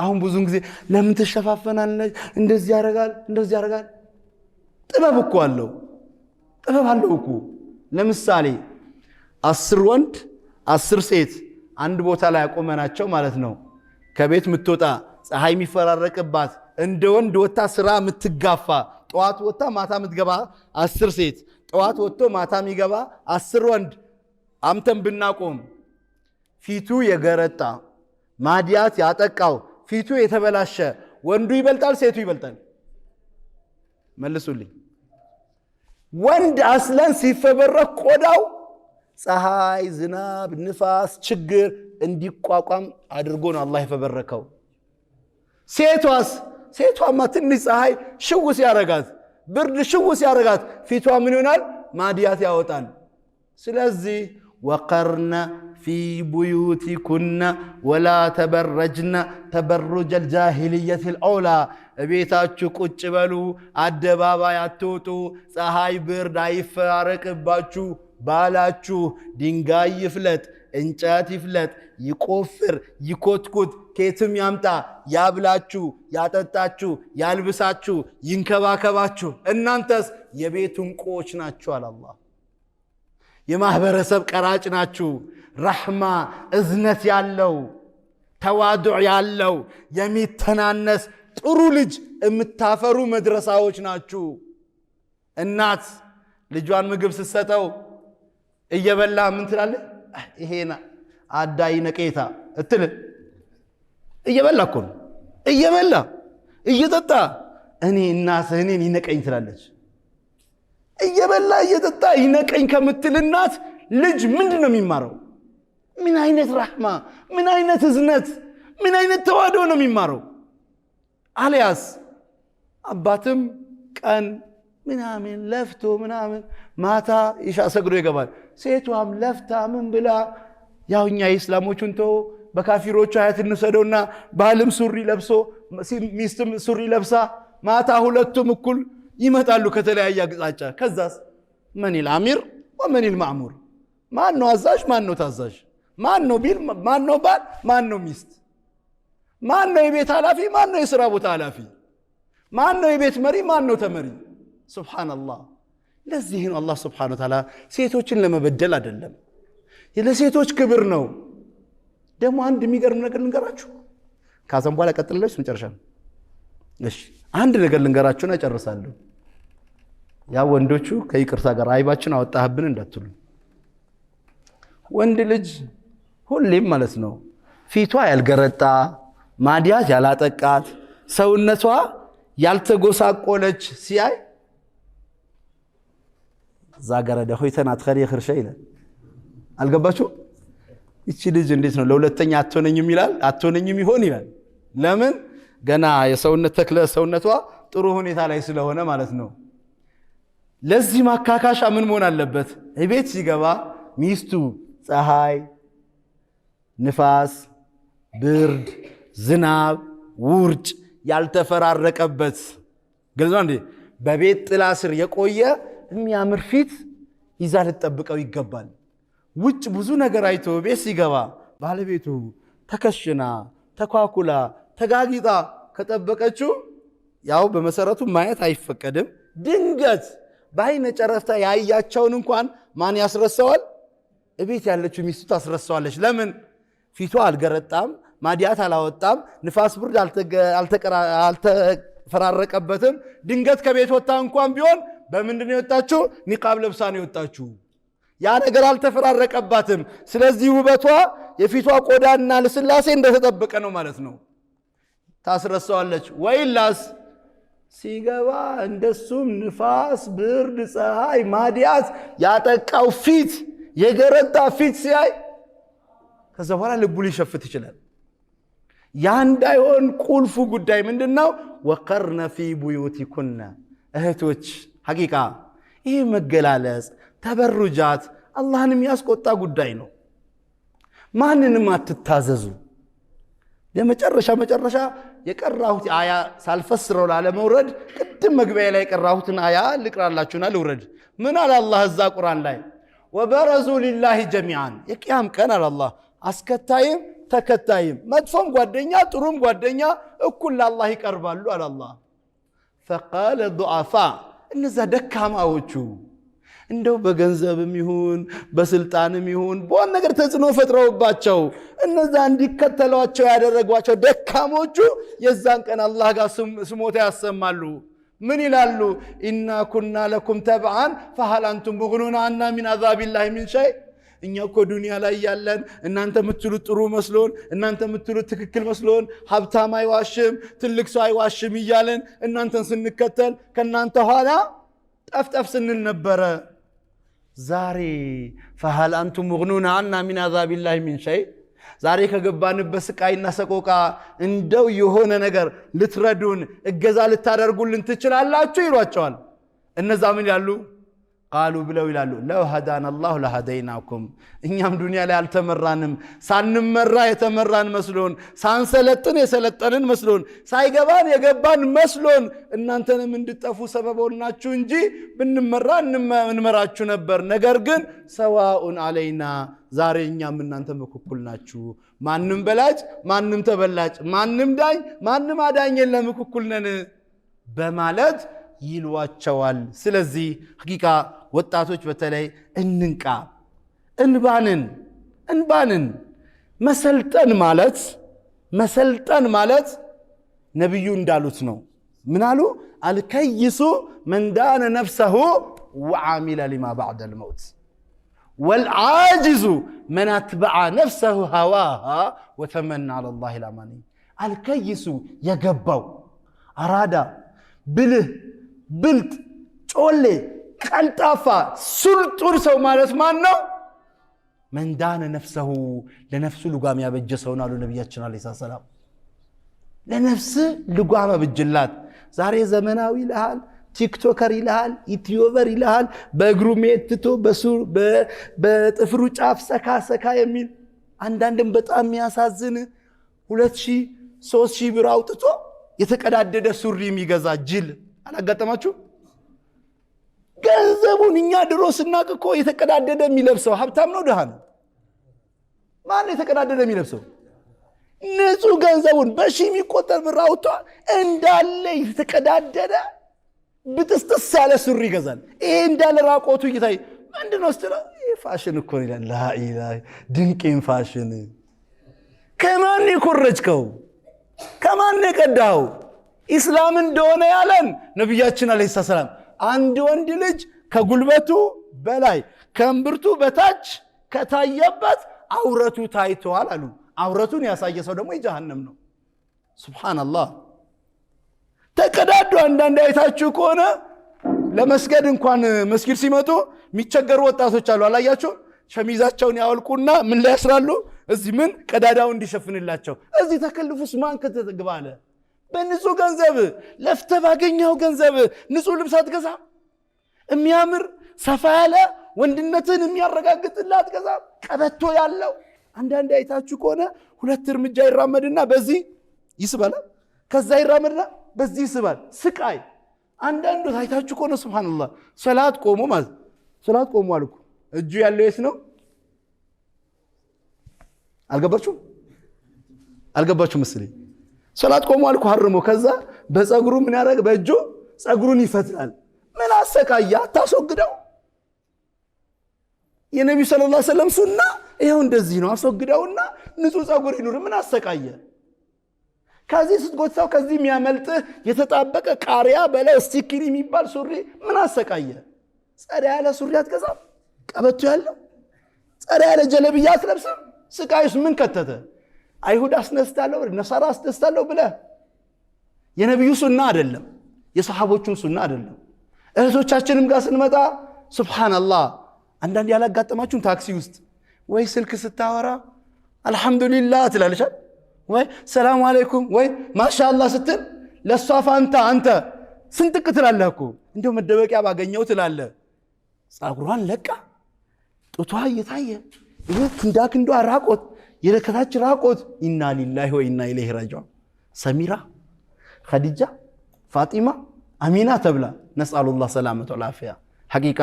አሁን ብዙን ጊዜ ለምን ተሸፋፈናለች እንደዚህ ያረጋል ጥበብ እኮ አለው እኮ ለምሳሌ 10 ወንድ 10 ሴት አንድ ቦታ ላይ ያቆመናቸው ማለት ነው ከቤት ምትወጣ ፀሐይ የሚፈራረቅባት እንደ ወንድ ወጣ ስራ ምትጋፋ ጧት ወጣ ማታ ምትገባ 10 ሴት ጧት ወጥቶ ማታ የሚገባ 10 ወንድ አምተን ብናቆም ፊቱ የገረጣ ማዲያት ያጠቃው ፊቱ የተበላሸ ወንዱ ይበልጣል ሴቱ ይበልጣል መልሱልኝ ወንድ አስለን ሲፈበረክ ቆዳው ፀሐይ ዝናብ ንፋስ ችግር እንዲቋቋም አድርጎ ነው አላህ የፈበረከው ሴቷማ ትንሽ ፀሐይ ሽውስ ያረጋት ብርድ ሽውስ ያረጋት ፊቷ ምን ይሆናል ማዲያት ያወጣል ስለዚህ وقرن في بيوتكن ولا تبرجن تبرج الجاهلية الأولى بيتاچو ቁጭ በሉ አደባባይ አትውጡ ፀሐይ ብርድ አይፈራረቅባችሁ ባላችሁ ድንጋይ ይፍለጥ እንጨት ይፍለጥ ይቆፍር ይኮትኩት ከየትም ያምጣ ያብላችሁ ያጠጣችሁ ያልብሳችሁ ይንከባከባችሁ እናንተስ የቤቱን ቆች ናችሁ አላህ የማህበረሰብ ቀራጭ ናችሁ ረህማ እዝነት ያለው ተዋዱዕ ያለው የሚተናነስ ጥሩ ልጅ እምታፈሩ መድረሳዎች ናችሁ እናት ልጇን ምግብ ስትሰጠው እየበላ ምን ትላለች ይሄና አዳይ ነቄታ እትል እየበላ እኮ ነው እየበላ እየጠጣ እኔ እናትህ እኔን ይነቀኝ ትላለች እየበላ እየጠጣ ይነቀኝ ከምትል እናት ልጅ ምንድነው የሚማረው ምን አይነት ረህማ ምን አይነት እዝነት ምን አይነት ተዋዶ ነው የሚማረው አልያስ አባትም ቀን ምናምን ለፍቶ ምናምን ማታ ኢሻ ሰግዶ ይገባል ሴቷም ለፍታ ምን ብላ ያውኛ ኢስላሞቹን ተው በካፊሮቹ አያት እንሰደውና ባልም ሱሪ ለብሶ ሚስትም ሱሪ ለብሳ ማታ ሁለቱም እኩል ይመጣሉ ከተለያየ አቅጣጫ ከዛስ ማን الامير ومن المأمور ማን ነው አዛዥ ማን ነው ታዛዥ ማን ነው ቢል ማን ነው ባል ማን ነው ሚስት ማን ነው የቤት ኃላፊ ማን ነው የሥራ ቦታ ኃላፊ ማን ነው የቤት መሪ ማን ነው ተመሪ ሱብሃንአላህ ለዚህ ነው አላህ ሱብሃነሁ ወተዓላ ሴቶችን ለመበደል አይደለም ለሴቶች ክብር ነው ደግሞ አንድ የሚገርም ነገር ልንገራችሁ ካዘን በኋላ ቀጥላለች መጨረሻ እሺ አንድ ነገር ልንገራችሁና ጨርሳለሁ ያ ወንዶቹ ከይቅርታ ጋር አይባችን አወጣህብን እንዳትሉ ወንድ ልጅ ሁሌም ማለት ነው ፊቷ ያልገረጣ ማዲያት ያላጠቃት ሰውነቷ ያልተጎሳቆለች ሲያይ ዛገረደ ሆይተና ተኸሪ خرشه ይላል አልገባችሁ እቺ ልጅ እንዴት ነው ለሁለተኛ አትሆነኝም ይላል አትሆነኝም ይሆን ይላል ለምን ገና የሰውነት ተክለ ሰውነቷ ጥሩ ሁኔታ ላይ ስለሆነ ማለት ነው ለዚህ ማካካሻ ምን መሆን አለበት እቤት ሲገባ ሚስቱ ፀሐይ ንፋስ ብርድ ዝናብ ውርጭ ያልተፈራረቀበት ግልጽ እንዴ በቤት ጥላ ስር የቆየ የሚያምር ፊት ይዛ ልትጠብቀው ይገባል ውጭ ብዙ ነገር አይቶ ቤት ሲገባ ባለቤቱ ተከሽና ተኳኩላ ተጋጊጣ ከጠበቀችው ያው በመሰረቱ ማየት አይፈቀድም ድንገት ባይነ ጨረፍታ ያያቸውን እንኳን ማን ያስረሳዋል እቤት ያለችው ሚስቱ ታስረሳዋለች ለምን ፊቷ አልገረጣም ማዲያት አላወጣም ንፋስ ብርድ አልተፈራረቀበትም ድንገት ከቤት ወጣ እንኳን ቢሆን በምንድነው የወጣችው ኒቃብ ለብሳ ነው የወጣችው ያ ነገር አልተፈራረቀባትም ስለዚህ ውበቷ የፊቷ ቆዳና ለስላሴ እንደተጠበቀ ነው ማለት ነው። ታስረሳዋለች። ወይላስ ሲገባ እንደሱም ንፋስ፣ ብርድ፣ ፀሐይ፣ ማዲያት ያጠቃው ፊት የገረጣ ፊት ሲያይ ከዛ በኋላ ልቡ ሊሸፍት ይችላል። ያ እንዳይሆን ቁልፉ ጉዳይ ምንድነው? ወቀርነ ፊ ቡዩቲኩና እህቶች ሐቂቃ ይህ መገላለጽ ተበሩጃት አላህን የሚያስቆጣ ጉዳይ ነው። ማንንም አትታዘዙ። መጨረሻ የቀራሁት አያ ሳልፈስረው ላለመውረድ ቅድም መግቢያ ላይ የቀራሁትን አያ ልቅራላችሁና ልውረድ። ምን አለ አላህ እዛ ቁርአን ላይ? ወበረዙ ሊላሂ ጀሚዓን የቂያም ቀን አለ አላህ አስከታይም ተከታይም መጥፎም ጓደኛ ጥሩም ጓደኛ እኩል ለአላህ ይቀርባሉ አለ አላህ። ፈቃለ ዱዓፋ እነዛ ደካማዎቹ እንደው በገንዘብም ይሁን በስልጣንም ይሁን በሆነ ነገር ተጽዕኖ ፈጥረውባቸው እነዛ እንዲከተሏቸው ያደረጓቸው ደካሞቹ የዛን ቀን አላህ ጋር ስሞታ ያሰማሉ። ምን ይላሉ? ኢና ኩና ለኩም ተብዓን ፈሃል አንቱም ሙግኑና አና ሚን አዛቢላሂ ሚን ሸይ። እኛ እኮ ዱንያ ላይ ያለን እናንተ የምትሉት ጥሩ መስሎን፣ እናንተ የምትሉት ትክክል መስሎን፣ ሀብታም አይዋሽም ትልቅ ሰው አይዋሽም እያለን እናንተን ስንከተል ከእናንተ ኋላ ጠፍጠፍ ስንል ነበረ። ዛሬ ፈሃል አንቱም ሙግኑና አና ሚን አዛቢላሂ ሚን ሸይ፣ ዛሬ ከገባንበት ስቃይና ሰቆቃ እንደው የሆነ ነገር ልትረዱን እገዛ ልታደርጉልን ትችላላችሁ ይሏቸዋል። እነዛ ምን ይላሉ? ቃሉ ብለው ይላሉ ለው ሀዳን አላሁ ለሀደይናኩም፣ እኛም ዱንያ ላይ አልተመራንም፣ ሳንመራ የተመራን መስሎን፣ ሳንሰለጥን የሰለጠንን መስሎን፣ ሳይገባን የገባን መስሎን እናንተንም እንድጠፉ ሰበቦናችሁ እንጂ ብንመራ እንመራችሁ ነበር። ነገር ግን ሰዋኡን አለይና፣ ዛሬ እኛም እናንተም እኩል ናችሁ። ማንም በላጭ ማንም ተበላጭ፣ ማንም ዳኝ ማንም አዳኝ የለም፣ እኩል ነን በማለት ይሏቸዋል። ስለዚህ ሐቂቃ ወጣቶች በተለይ እንንቃ። እንባንን መሰልጠን ማለት ነብዩ እንዳሉት ነው። ምን አሉ? አልከይሱ መን ዳነ ነፍሰሁ ወዓሚለ ሊማ ባዕደ ልመውት ወልዓጅዙ መን አትበዓ ነፍሰሁ ሀዋሃ ወተመና አለላሂ ልአማኒ። አልከይሱ የገባው አራዳ፣ ብልህ፣ ብልጥ፣ ጮሌ፣ ቀልጣፋ፣ ሱልጡን ሰው ማለት ማን ነው? መን ዳነ ነፍሰሁ፣ ለነፍሱ ልጓም ያበጀ ሰው ነው አሉ ነቢያችን አለይሂ ሰላም። ለነፍስ ልጓም አበጅላት። ዛሬ ዘመናዊ ይልሃል፣ ቲክቶከር ይልሃል፣ ዩቲዩበር ይልሃል፣ በእግሩ ሜትቶ በጥፍሩ ጫፍ ሰካ የሚል አንዳንድም በጣም የሚያሳዝን 2000 3000 ብር አውጥቶ የተቀዳደደ ሱሪ የሚገዛ ጅል አላጋጠማችሁ? ገንዘቡን እኛ ድሮ ስናቅ እኮ የተቀዳደደ የሚለብሰው ሀብታም ነው ድሃ ነው? ማን የተቀዳደደ የሚለብሰው? ንጹህ ገንዘቡን በሺ የሚቆጠር ብር አውጥቶ እንዳለ የተቀዳደደ ብጥስጥስ ያለ ሱሪ ይገዛል። ይሄ እንዳለ ራቆቱ ይታይ ምንድነው ስትለው ፋሽን እኮ ይላል። ላኢላህ ድንቄን ፋሽን። ከማን ይኮረጅከው? ከማን የቀዳው? ኢስላም እንደሆነ ያለን ነብያችን አለይሂ ሰላም አንድ ወንድ ልጅ ከጉልበቱ በላይ ከእምብርቱ በታች ከታየበት አውረቱ ታይቷል አሉ። አውረቱን ያሳየ ሰው ደግሞ የጀሃነም ነው። ሱብሃንአላህ። ተቀዳዱ። አንዳንድ አይታችሁ ከሆነ ለመስገድ እንኳን መስጊድ ሲመጡ የሚቸገሩ ወጣቶች አሉ። አላያችሁ? ሸሚዛቸውን ያወልቁና ምን ላይ ያስራሉ? እዚህ ምን ቀዳዳው እንዲሸፍንላቸው። እዚህ ተከልፉስ ማን ከተግባለ? በንጹህ ገንዘብ ለፍተህ ባገኘው ገንዘብ ንጹህ ልብስ አትገዛ? የሚያምር ሰፋ ያለ ወንድነትን የሚያረጋግጥልህ አትገዛ? ቀበቶ ያለው አንዳንድ አይታችሁ ከሆነ 2 እርምጃ ይራመድና በዚህ ይስባል፣ ከዛ ይራመድና በዚህ ይስባል። ስቃይ። አንዳንዱ አይታችሁ ከሆነ ሱብሃንአላህ ሰላት ቆሞ ማለት ሰላት ቆሞ አልኩ እጁ ያለው የት ነው? አልገባችሁ መስለኝ። ሰላት ቆሞ አልኩ ሀርሞ ከዛ በፀጉሩ ምን ያደርግ? በእጁ ፀጉሩን ይፈትላል። ምን አሰቃየ? አታስወግደው። የነብዩ ሰለላሁ ዐለይሂ ወሰለም ሱና ይሄው እንደዚህ ነው። አስወግደውና ንጹህ ፀጉር ይኑር። ምን አሰቃየ? ከዚህ ስትጎትተው ከዚህ የሚያመልጥህ የተጣበቀ ቃሪያ በላይ ስቲኪኒ የሚባል ሱሪ ምን አሰቃየ? ጸዳ ያለ ሱሪ አትገዛም? ቀበቶ ያለው ጸዳ ያለ ጀለብያ አትለብስም? ስቃይስ ምን ከተተ? አይሁድ አስነስታለሁ ነሳራ አስነስታለሁ ብለ የነብዩ ሱና አይደለም የሰሃቦቹን ሱና አይደለም። እህቶቻችንም ጋር ስንመጣ ሱብሃንአላህ አንዳንድ ያላጋጠማችሁን ታክሲ ውስጥ ወይ ስልክ ስታወራ አልহামዱሊላህ ትላለሽ ወይ ሰላም አለይኩም ወይ ማሻአላህ ስትል ለሷ ፋንታ አንተ ስንጥቅ ትላለህ እኮ እንደው መደበቂያ ባገኘው ትላለህ። ጻጉሯን ለቃ ጡቷ እየታየ ይሄ ክንዳክንዷ ራቆት የለከታች ራቆት ኢና ሊላሂ ወኢና ኢለይሂ ራጂዑን ሰሚራ ኸዲጃ ፋጢማ አሚና ተብላ ነስአሉላህ ሰላመተ ወልዓፊያ። ሐቂቃ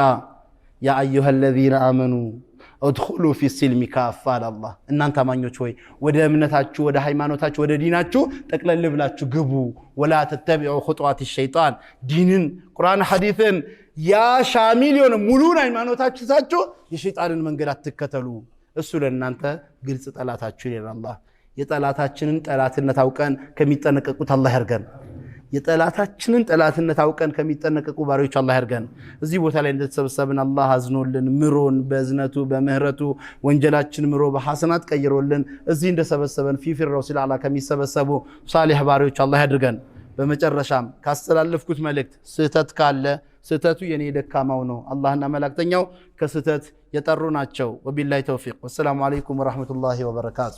ያ አዩሃ الذين آمنوا ادخلوا في السلم كافة الله እናንተ አማኞች ሆይ ወደ እምነታችሁ ወደ ሃይማኖታችሁ ወደ ዲናችሁ ጠቅለል ብላችሁ ግቡ። ولا تتبعوا خطوات الشيطان ዲንን ቁርአን ሐዲስን ያ ሻሚል የሆነ ሙሉን ሃይማኖታችሁ ሳችሁ የሸይጣንን መንገድ አትከተሉ እሱ ለእናንተ ግልጽ ጠላታችሁ ይላል አላህ። የጠላታችንን ጠላትነት አውቀን ከሚጠነቀቁት አላህ ያርገን። የጠላታችንን ጠላትነት አውቀን ከሚጠነቀቁ ባሪዎች አላህ ያርገን። እዚህ ቦታ ላይ እንደተሰበሰብን አላህ አዝኖልን ምሮን በእዝነቱ በምህረቱ ወንጀላችን ምሮ በሐሰናት ቀይሮልን እዚህ እንደሰበሰበን ፊርደውስ አልአዕላ ከሚሰበሰቡ ሷሊህ ባሪዎች አላህ ያድርገን። በመጨረሻም ካስተላለፍኩት መልእክት ስህተት ካለ ስህተቱ የኔ ደካማው ነው። አላህና መላእክተኛው ከስህተት የጠሩ ናቸው። ወቢላሂ ተውፊቅ። ወሰላሙ አለይኩም ወራህመቱላሂ ወበረካቱ።